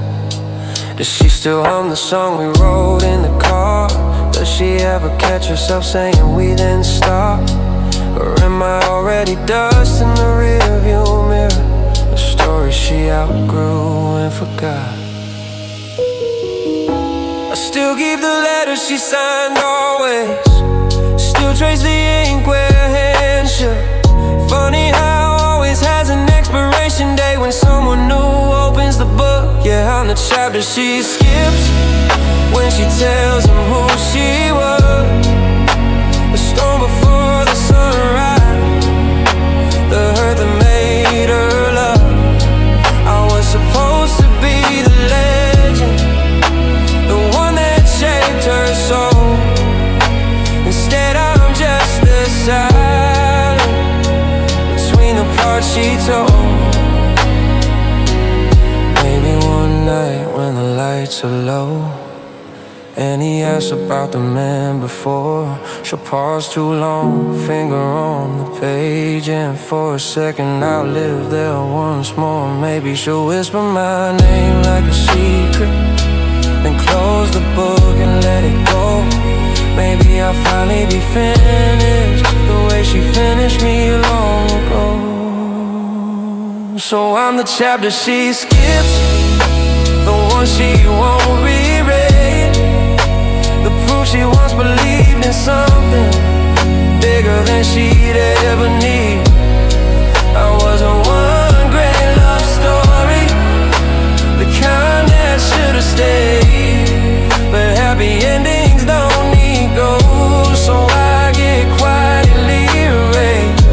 Does she still hum the song we wrote in the car? Does she ever catch herself saying we then stop? Or am I already dust in the rearview mirror, a story she outgrew and forgot? I still keep the letters she signed always, still trace the ink where her hands shook. Funny how always has an expiration date when someone new opens the book. Yeah, I'm the chapter she skips when she tells him who she was, the storm before the sunrise, the hurt that made her love. I was supposed to be the legend, the one that shaped her soul. Instead I'm just the silence between the parts she told. Maybe one night when the lights are low and he asks about the man before, she'll pause too long, finger on the page, and for a second I'll live there once more. Maybe she'll whisper my name like a secret, then close the book and let it go. Maybe I'll finally be finished the way she finished me long ago. So I'm the chapter she skips, the one she won't reread, the proof she once believed in something bigger than she'd ever need. I was a one great love story, the kind that should've stayed, but happy endings don't need goals, so I get quietly erased.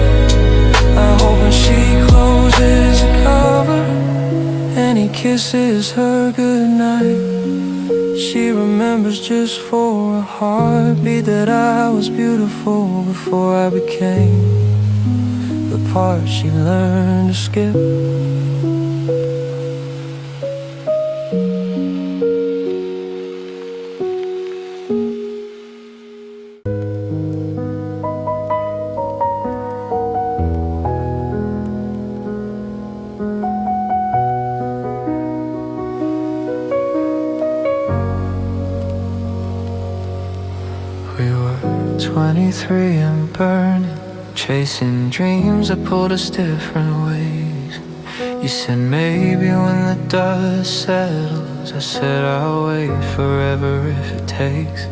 I hope when she closes the cover and he kisses her goodnight, she remembers just for a heartbeat that I was beautiful before I became the part she learned to skip. We were 23 and burning, chasing dreams that pulled us different ways. You said maybe when the dust settles, I said I'll wait forever if it takes.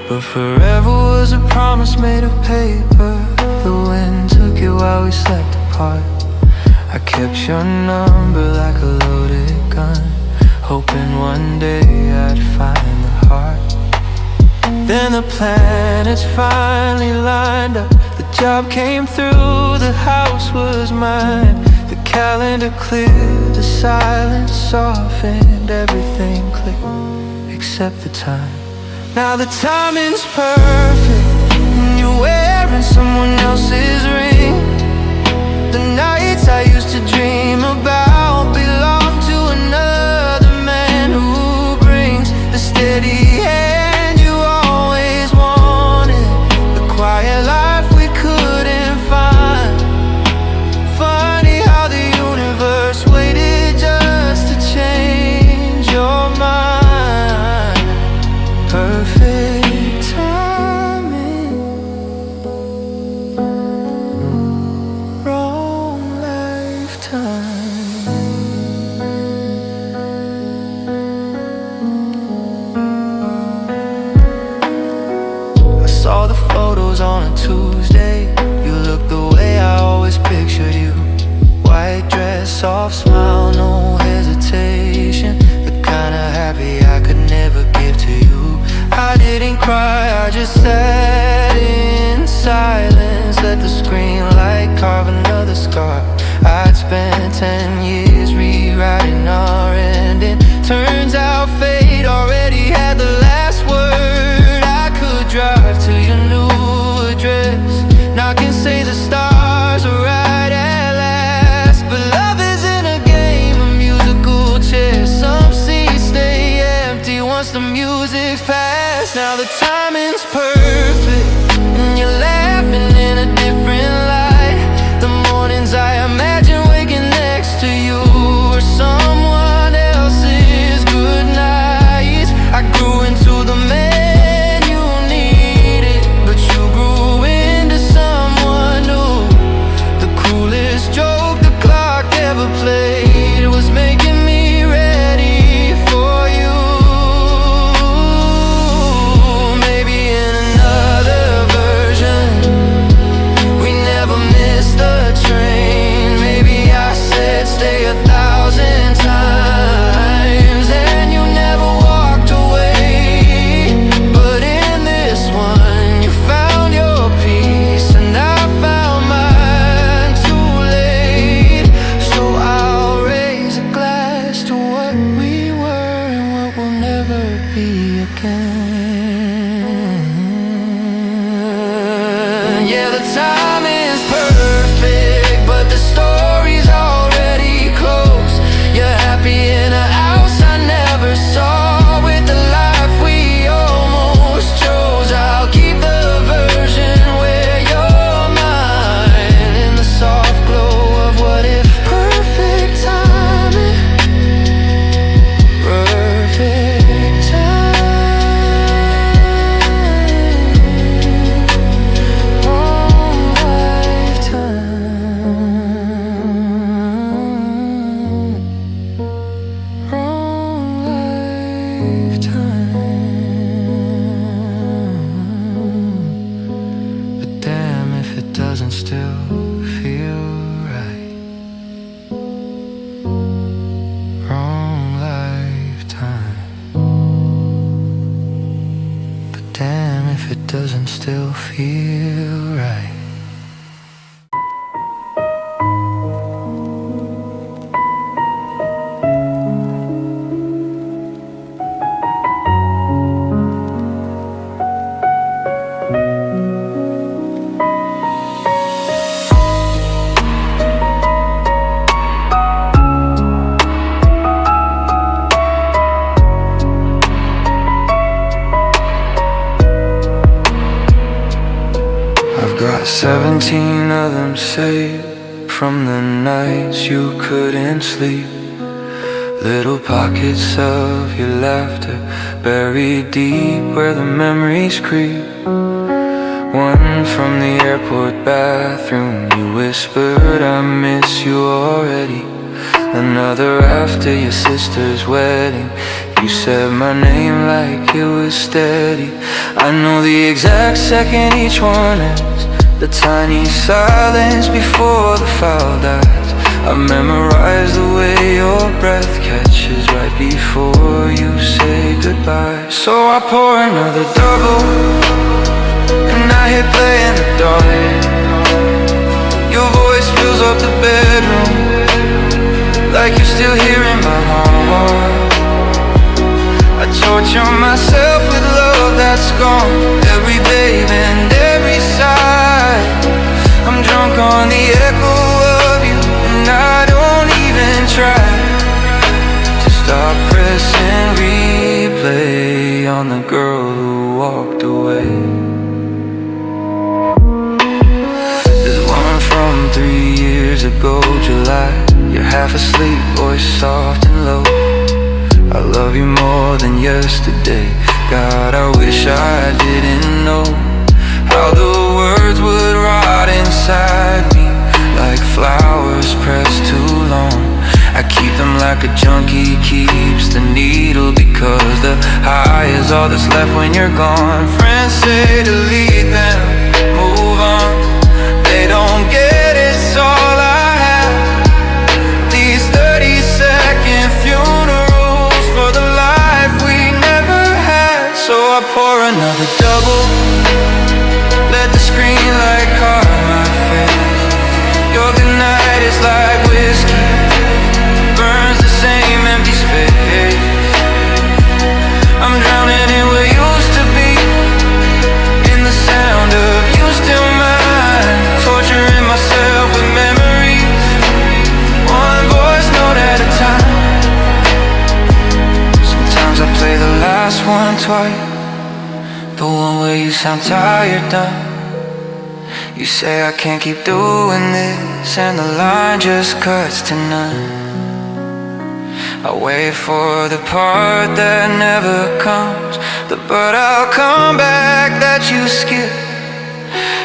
But forever was a promise made of paper, the wind took it while we slept apart. I kept your number like a loaded gun, hoping one day I'd find the heart. Then the planets finally lined up, the job came through, the house was mine. The calendar cleared, the silence softened, everything clicked except the time. Now the timing's perfect, and you're wearing someone else's ring. The nights I used to dream about belong to another man who brings the steady hand you soft smile, no hesitation. The kind of happy I could never give to you. I didn't cry, I just sat in silence. Let the screen light carve another scar. I'd spent 10 years rewriting our ending. Turns out fate already had the last word. I could drive to your new address, knock and say the stars are right at last. But love isn't a game of musical chairs. Some seats stay empty once the music's past. Now the timing's perfect and you're laughing in a different light. The mornings I imagine waking next to you or someone else's good nights. I grew into the man you needed, but you grew into someone new. The coolest joke the clock ever played was making me ready for you. Maybe in another version we never missed the train. Maybe I said stay 1,000 times and you never walked away. But in this one you found your peace and I found mine too late. So I'll raise a glass to what we were and what will never be again. Yeah, the time is perfect, but the story's already closed. You're happy in a house I never saw, with the life we almost chose. I'll keep the version where you're mine, in the soft glow of what if. Perfect timing, perfect time, wrong lifetime, wrong lifetime. But damn if it doesn't still feel right. Wrong lifetime. But damn if it doesn't still feel right. I've got 17 of them saved from the nights you couldn't sleep. Little pockets of your laughter buried deep where the memories creep. One from the airport bathroom, you whispered I miss you already. Another after your sister's wedding, you said my name like it was steady. I know the exact second each one ends, the tiny silence before the foul dies. I memorized the way your breath catches right before you say goodbye. So I pour another double and I hit play in the dark. Your voice fills up the bedroom like you're still here in my heart. I torture myself with love that's gone, every babe and every sigh. I'm drunk on the echo of you and I don't even try to stop pressing replay on the girl who walked away. There's one from 3 years ago, July. You're half asleep, voice soft and low. I love you more than yesterday. God, I wish I didn't know how the words would rot inside me like flowers pressed too long. I keep them like a junkie keeps the needle, because the high is all that's left when you're gone. Friends say to lead them, move on. They don't get it's all I have. These pour another double. Let the screen light color my face. Your goodnight is like whiskey, burns the same empty space. I'm drowning in what used to be, in the sound of you still mine. Torturing myself with memories, one voice note at a time. Sometimes I play the last one twice, the one where you sound tired, done. You say I can't keep doing this, and the line just cuts to none. I wait for the part that never comes, the but I'll come back that you skip.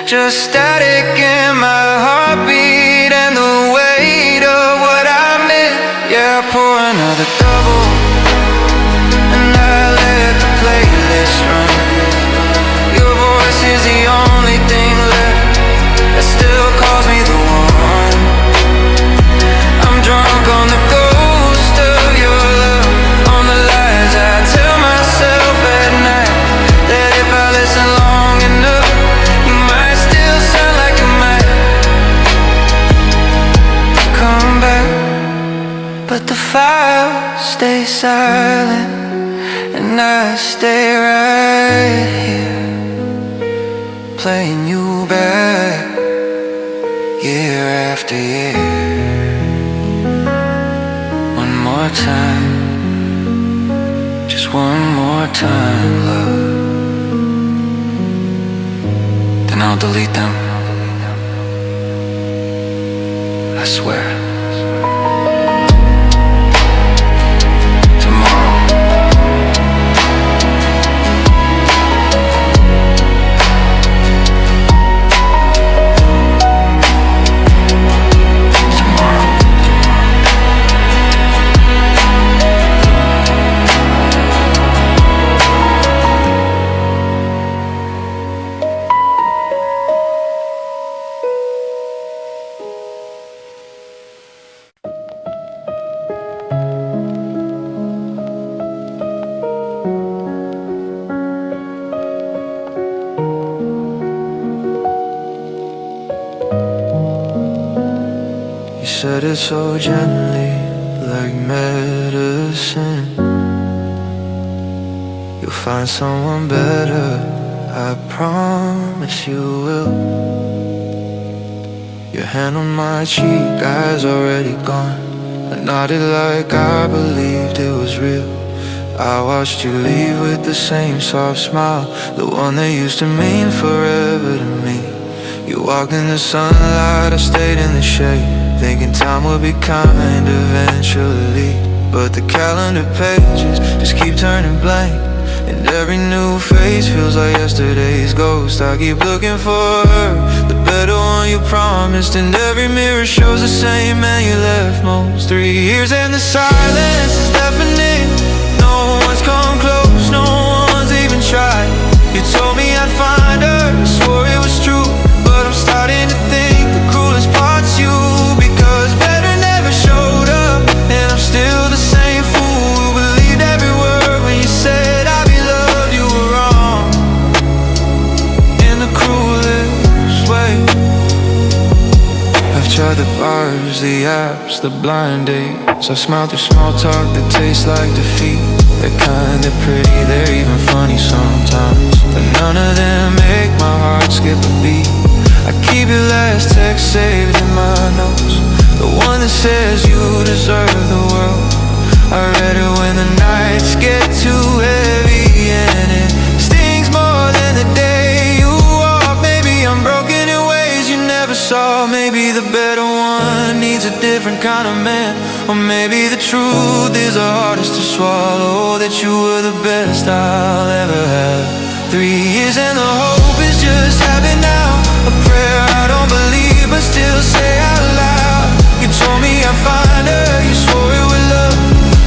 Just static in my heartbeat and the weight of what I miss. Yeah, I pour another double, and I let the playlist run. Your voice is the only thing left that still calls me the one. I'm drunk on the ghost of your love, on the lies I tell myself at night, that if I listen long enough, you might still sound like you might come back. But the file stays silent, and I stay right here, playing you back, year after year. One more time, just one more time, love. Then I'll delete them, I swear. Said it so gently, like medicine. You'll find someone better, I promise you will. Your hand on my cheek, eyes already gone. I nodded like I believed it was real. I watched you leave with the same soft smile, the one that used to mean forever to me. You walked in the sunlight, I stayed in the shade, thinking time would be kind eventually. But the calendar pages just keep turning blank, and every new face feels like yesterday's ghost. I keep looking for her, the better one you promised, and every mirror shows the same man you left most. 3 years and the silence is deafening. No one's come close, no one's even tried. You told me I'd find her, swore it was true, but I'm starting to think the cruelest part's you. Because better never showed up, and I'm still the same fool who believed every word when you said I'd be loved. You were wrong, in the cruelest way. I've tried the bars, the apps, the blind dates. I've smiled through small talk that tastes like defeat. They're kinda pretty, they're even funny sometimes, but none of them make my heart skip a beat. I keep your last text saved in my notes, the one that says you deserve the world. I read it when the nights get too heavy, and it stings more than the day you walk. Maybe I'm broken in ways you never saw. Maybe the better one needs a different kind of man, or maybe the truth is the hardest to swallow, that you were the best I'll ever have. 3 years and the hope is just habit now, a prayer I don't believe but still say out loud. You told me I'd find her, you swore it would love,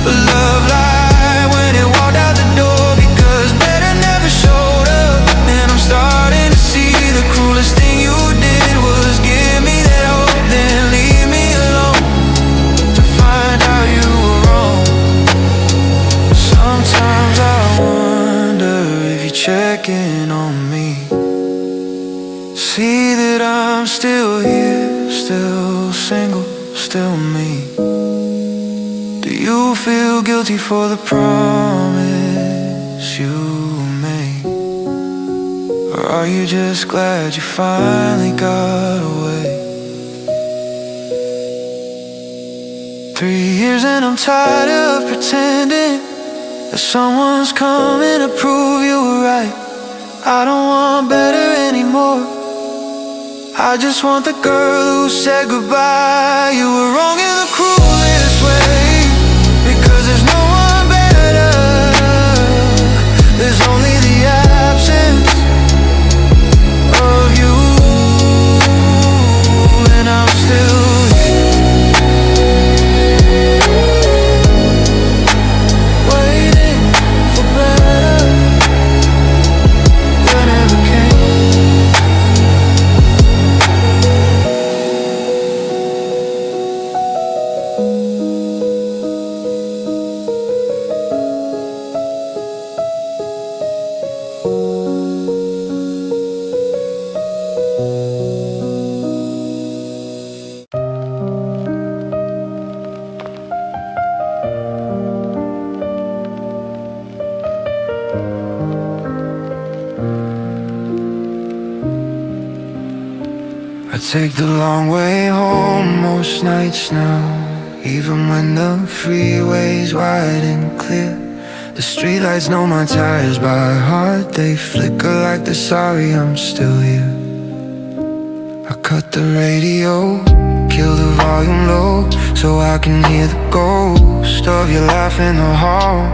but love lied when it walked out the door. Because better never showed up, and I'm starting to see the cruelest thing you did was give me that hope, then leave me alone to find out you were wrong. Sometimes I wonder if you checking on me. See that I'm still here, still single, still me. Do you feel guilty for the promise you made? Or are you just glad you finally got away? 3 years and I'm tired of pretending that someone's coming to prove you were right. I don't want better anymore. I just want the girl who said goodbye. You were wrong in the cruelest way, because there's no one better. There's only the absence of you, and I'm still here, waiting for better that never came. I take the long way home most nights now, even when the freeway's wide and clear. The streetlights know my tires by heart. They flicker like they're sorry I'm still here. I cut the radio, kill the volume low, so I can hear the ghost of your laugh in the hall.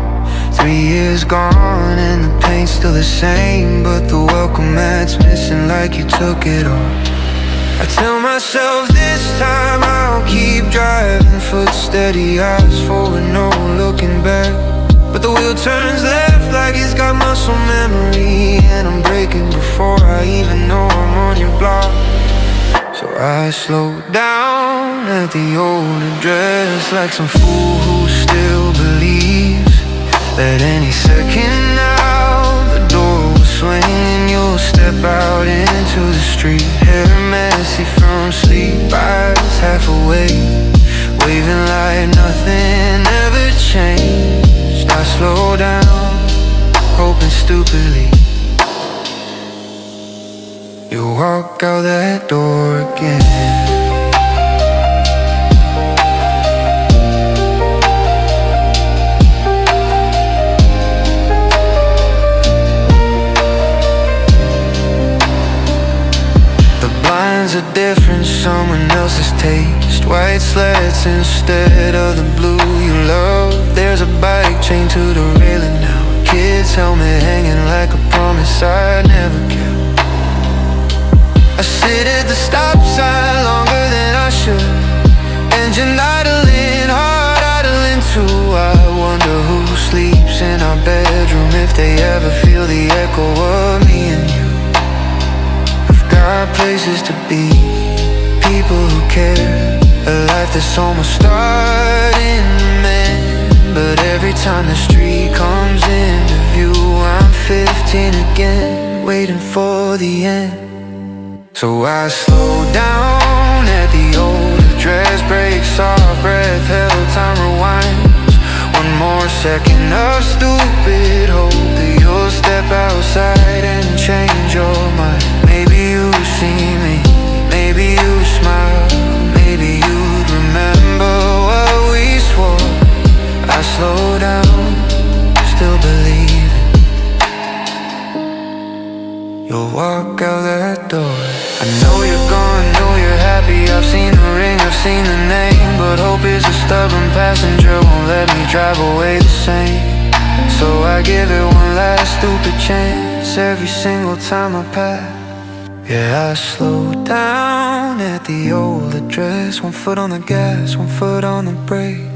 3 years gone and the pain's still the same, but the welcome mat's missing like you took it all. I tell myself this time I'll keep driving, foot steady, eyes forward, no looking back. But the wheel turns left like it's got muscle memory, and I'm braking before I even know I'm on your block. So I slow down at the old address, like some fool who still believes that any second now the door will swing and you'll step out into the street. Hair messy from sleep, eyes half awake, waving like nothing ever changed. I slow down, hoping stupidly you walk out that door again. Are different, someone else's taste. White slats instead of the blue you love. There's a bike chained to the railing now, a kid's helmet hanging like a promise I never kept. I sit at the stop sign longer than I should, engine idling, heart idling too. I wonder who sleeps in our bedroom, if they ever feel the echo of me and you. Got places to be, people who care, a life that's almost starting to mend. But every time the street comes into view, I'm 15 again, waiting for the end. So I slow down at the old address, breaks off, breath held, time rewinds. One more second of stupid hope that you'll step outside and change your mind. Maybe you see me, maybe you smile, maybe you'd remember what we swore. I slow down, still believing you'll walk out that door. I know you're gone, know you're happy, I've seen the ring, I've seen the name, but hope is a stubborn passenger, won't let me drive away the same. So I give it one last stupid chance every single time I pass. Yeah, I slow down at the old address, 1 foot on the gas, 1 foot on the brake,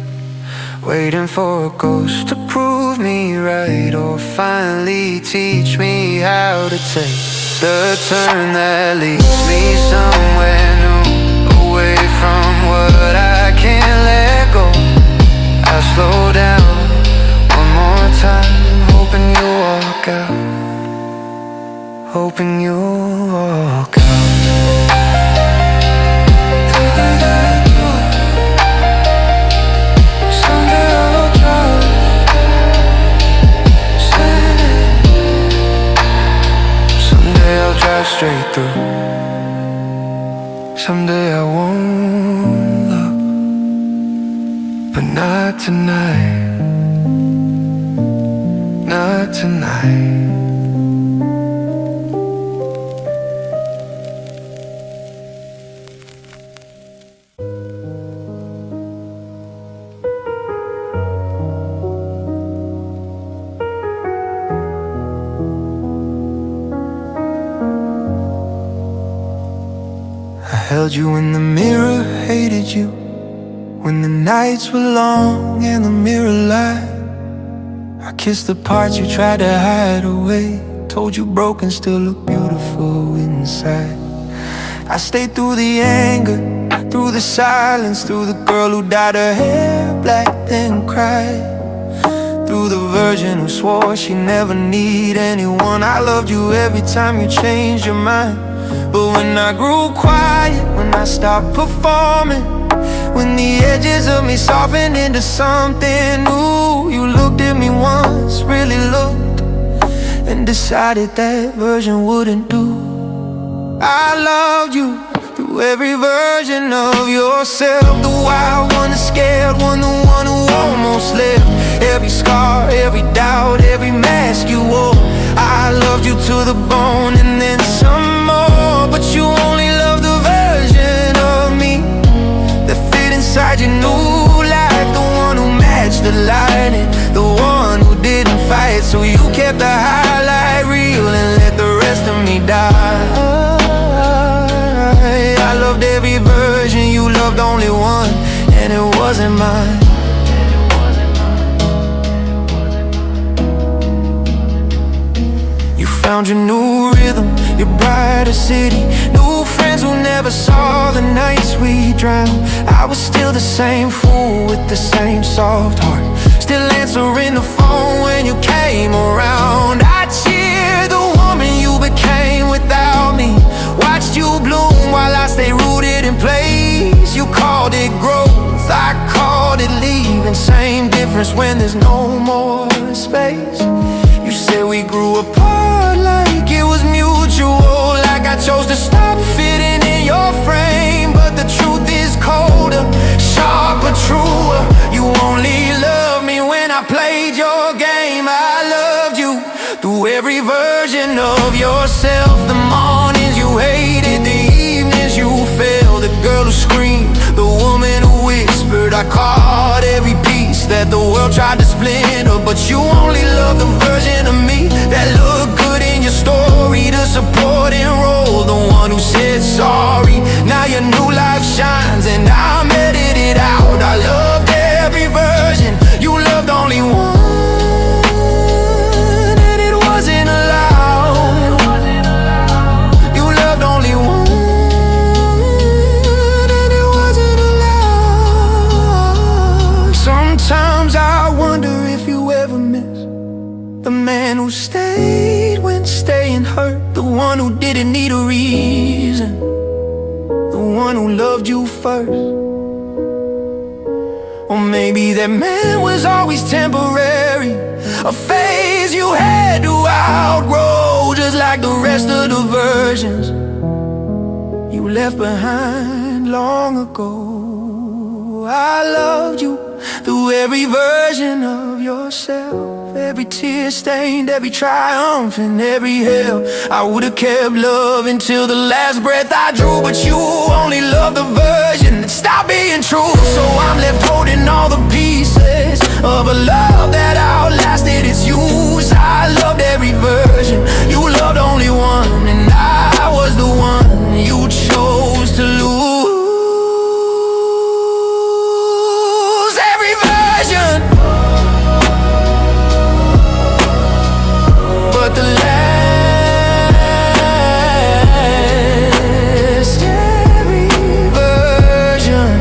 waiting for a ghost to prove me right, or finally teach me how to take the turn that leads me somewhere new, away from what I can't let go. I slow down one more time, hoping you'll walk out hoping you'll walk out. Someday I'll drive, someday I'll drive straight through. Someday I won't look, but not tonight, not tonight. Held you in the mirror, hated you when the nights were long and the mirror lied. I kissed the parts you tried to hide away, told you broken still look beautiful inside. I stayed through the anger, through the silence, through the girl who dyed her hair black then cried, through the virgin who swore she never need anyone. I loved you every time you changed your mind. But when I grew quiet, when I stopped performing, when the edges of me softened into something new, you looked at me once, really looked, and decided that version wouldn't do. I loved you through every version of yourself, the wild one, the scared one, the one who almost left. Every scar, every doubt, every mask you wore. I loved you to the bone and then some more. But you only loved the version of me that fit inside your new life, the one who matched the lighting, the one who didn't fight. So you kept the highlight reel and let the rest of me die. I loved every version, you loved only one, and it wasn't mine. Found your new rhythm, your brighter city, new friends who never saw the nights we drowned. I was still the same fool with the same soft heart, still answering the phone when you came around. I cheered the woman you became without me, watched you bloom while I stay rooted in place. You called it growth, I called it leaving. Same difference when there's no more space. You said we grew apart like it was mutual, like I chose to stop fitting in your frame. But the truth is colder, sharper, truer. You only loved me when I played your game. I loved you through every version of yourself. The mornings you hated, the evenings you fell, the girl who screamed, the woman who whispered. I caught every piece that the world tried to splinter, but you only loved the version of me that looked good in your story, the supporting role, the one who said sorry. Now your new life shines and I'm edited out. I loved every version, you loved only one, and it wasn't allowed. You loved only one, and it wasn't allowed. Sometimes I wonder if you ever miss the man who stayed when staying hurt, the one who didn't need a reason, the one who loved you first. Or maybe that man was always temporary, a phase you had to outgrow, just like the rest of the versions you left behind long ago. I loved you through every version of yourself, every tear stained, every triumph and every hell. I would've kept loving till the last breath I drew, but you only loved the version that stopped being true. So I'm left holding all the pieces of a love that outlasted its use. I loved every version, you loved only one, and I was the one you chose to lose. But the last, every version,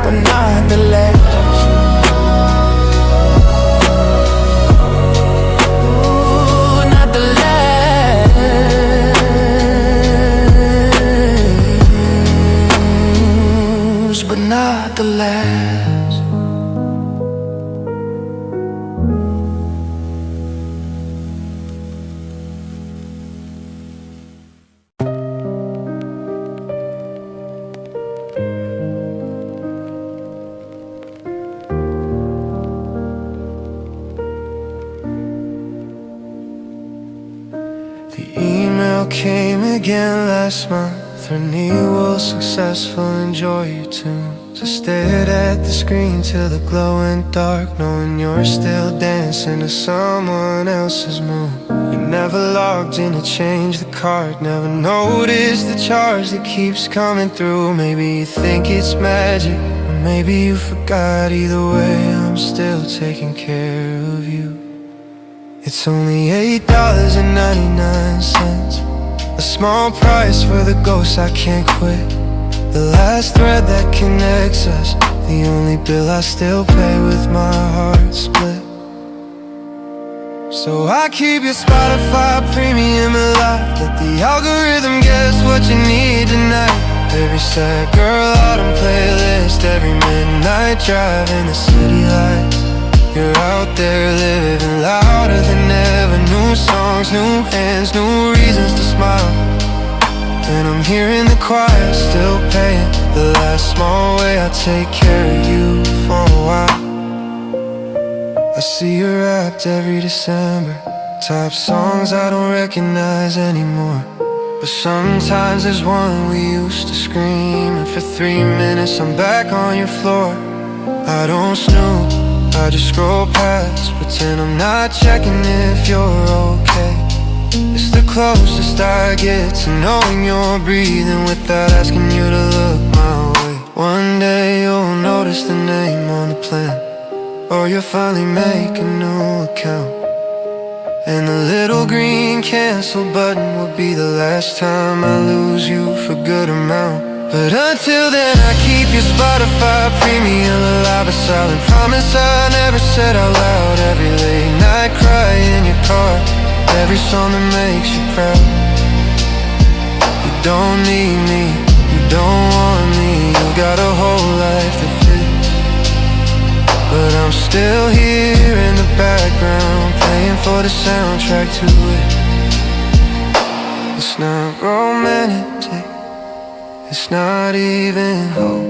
but not the last. Ooh, The email came again last month. Her knee was successful, enjoy your tunes. I stared at the screen till the glow went dark, knowing you're still dancing to someone else's moon. You never logged in to change the card, never noticed the charge that keeps coming through. Maybe you think it's magic, or maybe you forgot. Either way, I'm still taking care of you. It's only $8.99, a small price for the ghost I can't quit. The last thread that connects us, the only bill I still pay with my heart split. So I keep your Spotify premium alive, let the algorithm guess what you need tonight. Every sad girl autumn playlist, every midnight drive in the city lights. You're out there living louder than ever. New songs, new hands, new reasons to smile. And I'm here in the choir, still paying the last small way I take care of you for a while. I see you wrapped every December, top songs I don't recognize anymore. But sometimes there's one we used to scream, and for 3 minutes I'm back on your floor. I don't snooze, I just scroll past, pretend I'm not checking if you're okay. It's the closest I get to knowing you're breathing without asking you to look my way. One day you'll notice the name on the plan, or you'll finally make a new account, and the little green cancel button will be the last time I lose you for good amount. But until then I keep your Spotify premium alive, a silent promise I never said out loud. Every late night cry in your car, every song that makes you proud. You don't need me, you don't want me, you got a whole life that fits. But I'm still here in the background, paying for the soundtrack to it. It's not romantic, it's not even hope,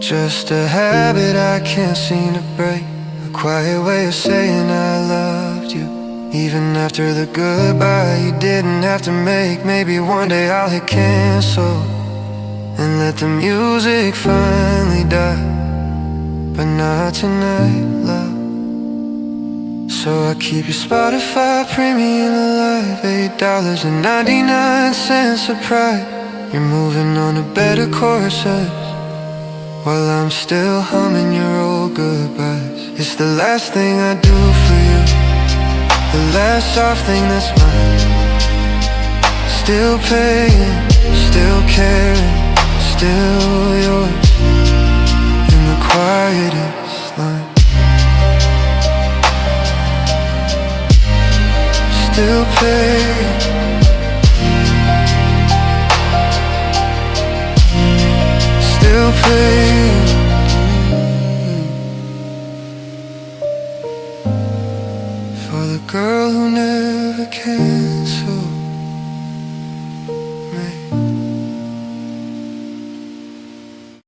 just a habit I can't seem to break. A quiet way of saying I loved you, even after the goodbye you didn't have to make. Maybe one day I'll hit cancel and let the music finally die, but not tonight, love. So I keep your Spotify premium alive, $8.99 of pride. You're moving on to better courses, while I'm still humming your old goodbyes. It's the last thing I do for you, the last soft thing that's mine. Still paying, still caring, still yours, in the quietest line. Still paying, still paying.